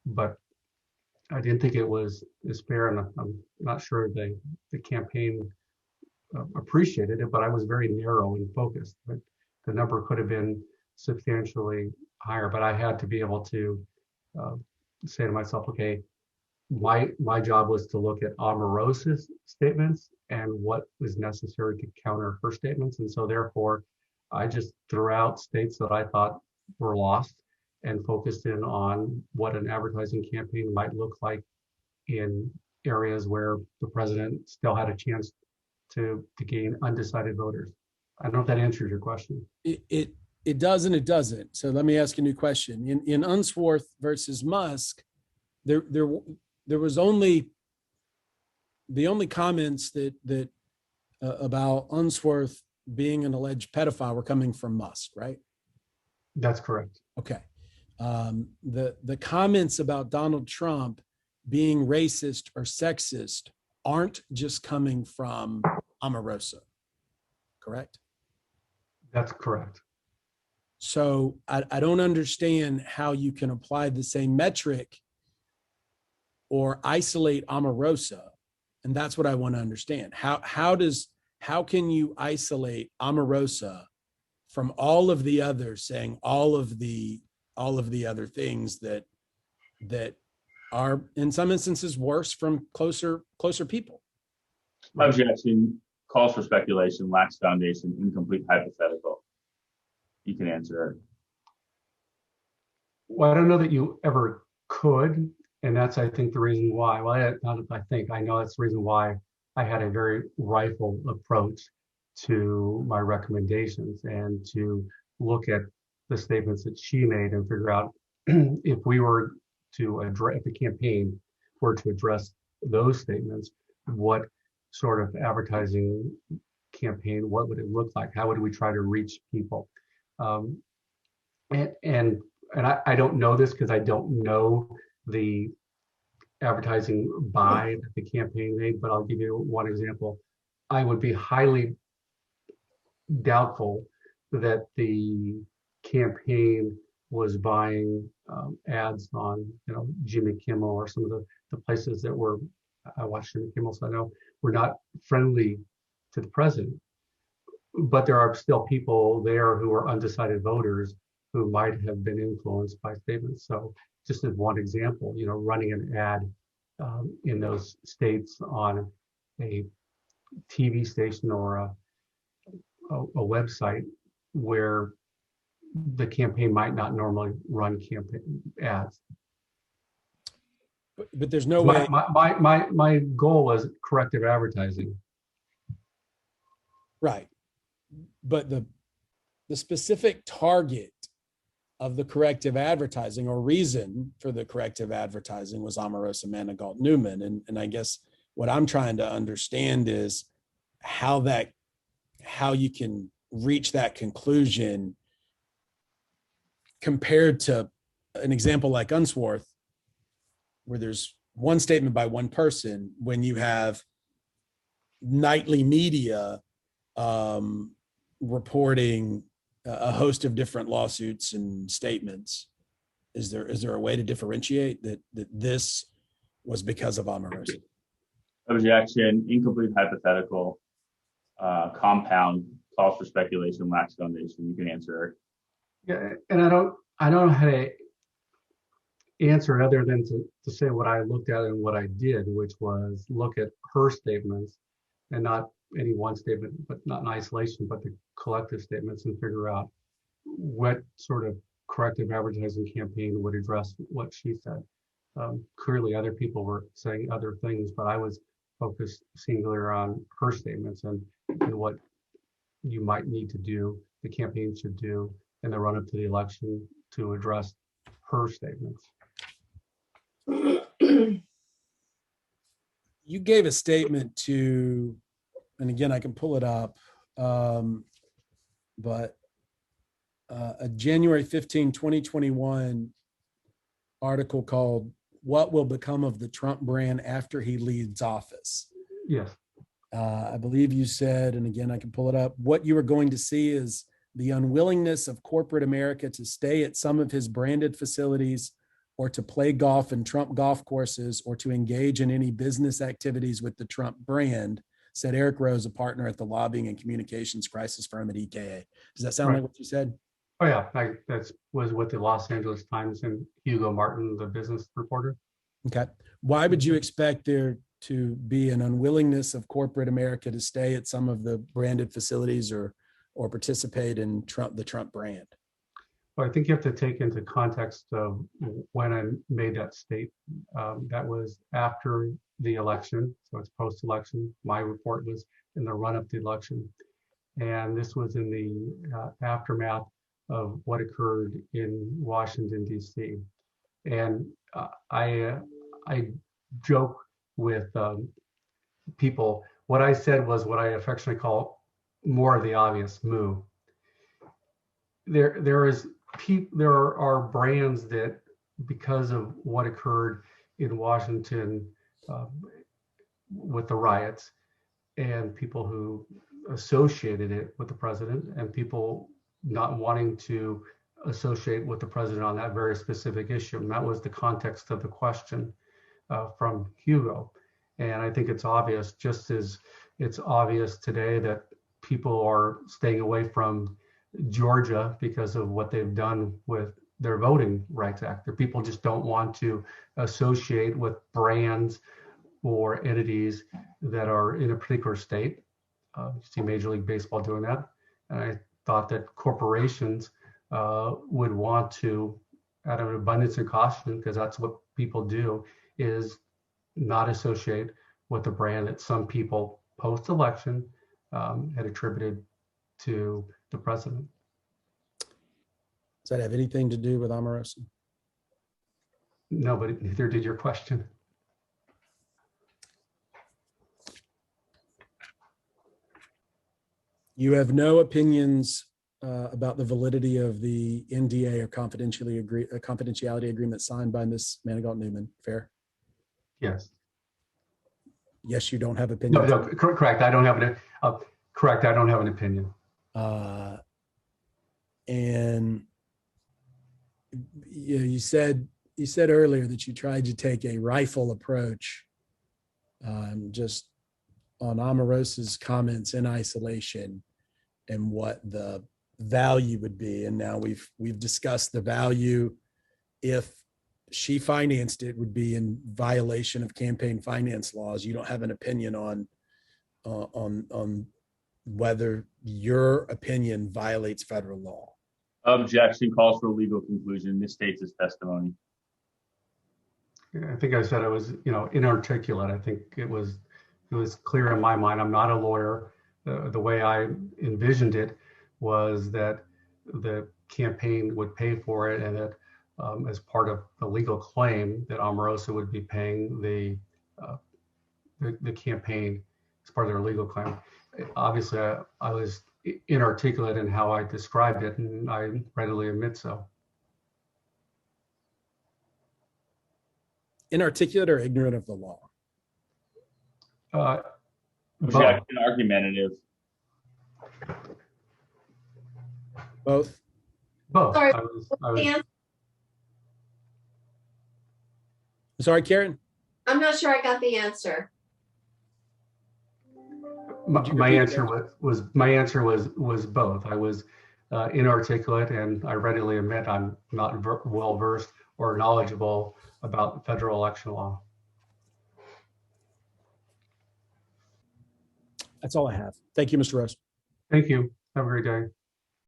Speaker 3: But I didn't think it was as fair, and I'm not sure the campaign appreciated it, but I was very narrow and focused. But the number could have been substantially higher, but I had to be able to say to myself, okay, my job was to look at Omarosa's statements and what was necessary to counter her statements. And so therefore, I just threw out states that I thought were lost and focused in on what an advertising campaign might look like in areas where the president still had a chance to gain undecided voters. I don't know if that answers your question.
Speaker 2: It does and it doesn't. So let me ask a new question. In Unsworth versus Musk, there was only the only comments that about Unsworth being an alleged pedophile were coming from Musk, right?
Speaker 3: That's correct.
Speaker 2: Okay. The comments about Donald Trump being racist or sexist aren't just coming from Omarosa, correct?
Speaker 3: That's correct.
Speaker 2: So I don't understand how you can apply the same metric or isolate Omarosa. And that's what I want to understand. How can you isolate Omarosa from all of the others saying all of the other things that are in some instances worse from closer people?
Speaker 4: Objection. Calls for speculation, lacks foundation, incomplete hypothetical. You can answer it.
Speaker 3: Well, I don't know that you ever could, and that's, I think, the reason why. Well, I know that's the reason why I had a very rifle approach to my recommendations and to look at the statements that she made and figure out if we were to address, if the campaign were to address those statements, what sort of advertising campaign, what would it look like? How would we try to reach people? And I don't know this because I don't know the advertising buy that the campaign made, but I'll give you one example. I would be highly doubtful that the campaign was buying ads on, Jimmy Kimmel or some of the places that were, I watched Jimmy Kimmel, so I know we're not friendly to the president. But there are still people there who are undecided voters who might have been influenced by statements. So just as one example, running an ad in those states on a TV station or a website where the campaign might not normally run campaign ads.
Speaker 2: But there's no way.
Speaker 3: My goal was corrective advertising.
Speaker 2: Right. But the specific target of the corrective advertising or reason for the corrective advertising was Omarosa Manigault Newman. And I guess what I'm trying to understand is how you can reach that conclusion compared to an example like Unsworth, where there's one statement by one person, when you have nightly media reporting a host of different lawsuits and statements? Is there a way to differentiate that this was because of Omarosa?
Speaker 4: Objection, incomplete hypothetical, compound, calls for speculation, lacks foundation. You can answer.
Speaker 3: Yeah, and I don't know how to answer it other than to say what I looked at and what I did, which was look at her statements and not any one statement, but not in isolation, but the collective statements, and figure out what sort of corrective advertising campaign would address what she said. Clearly other people were saying other things, but I was focused singular on her statements and what you might need to do, the campaign should do in the run up to the election to address her statements.
Speaker 2: You gave a statement to, and again, I can pull it up, but a January 15, 2021 article called "What Will Become of the Trump Brand After He Leaves Office?"
Speaker 3: Yes.
Speaker 2: I believe you said, and again, I can pull it up, what you are going to see is the unwillingness of corporate America to stay at some of his branded facilities or to play golf in Trump golf courses or to engage in any business activities with the Trump brand, said Eric Rose, a partner at the lobbying and communications crisis firm at EKA. Does that sound
Speaker 3: Right.
Speaker 2: like what you said?
Speaker 3: Oh yeah, that was with the Los Angeles Times and Hugo Martin, the business reporter.
Speaker 2: Okay. Why would you expect there to be an unwillingness of corporate America to stay at some of the branded facilities or participate in the Trump brand?
Speaker 3: Well, I think you have to take into context of when I made that statement. That was after the election, so it's post-election. My report was in the run-up to the election, and this was in the aftermath of what occurred in Washington, D.C. And I joke with people. What I said was what I affectionately call more of the obvious moo. There are brands that, because of what occurred in Washington with the riots, and people who associated it with the president, and people not wanting to associate with the president on that very specific issue. And that was the context of the question from Hugo. And I think it's obvious, just as it's obvious today that people are staying away from Georgia because of what they've done with their Voting Rights Act. The people just don't want to associate with brands or entities that are in a particular state. You see Major League Baseball doing that. And I thought that corporations would want to, out of an abundance of caution, because that's what people do, is not associate with a brand that some people post-election had attributed to the president.
Speaker 2: Does that have anything to do with Omarosa?
Speaker 3: No, but neither did your question.
Speaker 2: You have no opinions about the validity of the NDA or confidentiality agreement signed by Ms. Manigault Newman. Fair?
Speaker 3: Yes.
Speaker 2: Yes, you don't have opinions.
Speaker 3: No, correct. I don't have an correct. I don't have an opinion.
Speaker 2: And you said earlier that you tried to take a rifle approach, just on Omarosa's comments in isolation and what the value would be. And now we've discussed the value. If she financed it, would be in violation of campaign finance laws. You don't have an opinion on whether your opinion violates federal law.
Speaker 4: Objection, calls for a legal conclusion, misstates his testimony.
Speaker 3: I think I said I was, inarticulate. I think it was clear in my mind. I'm not a lawyer. The way I envisioned it was that the campaign would pay for it, and that as part of the legal claim, that Omarosa would be paying the campaign as part of their legal claim. Obviously, I was inarticulate in how I described it, and I readily admit so.
Speaker 2: Inarticulate or ignorant of the law?
Speaker 3: Both.
Speaker 4: Objection, argumentative.
Speaker 2: Both.
Speaker 3: Both.
Speaker 1: Sorry,
Speaker 3: I was,
Speaker 1: The answer-
Speaker 2: Sorry, Karen?
Speaker 1: I'm not sure I got the answer.
Speaker 3: my answer was both. I was inarticulate, and I readily admit I'm not well versed or knowledgeable about federal election law.
Speaker 2: That's all I have. Thank you, Mr. Rose.
Speaker 3: Thank you. Have a great day.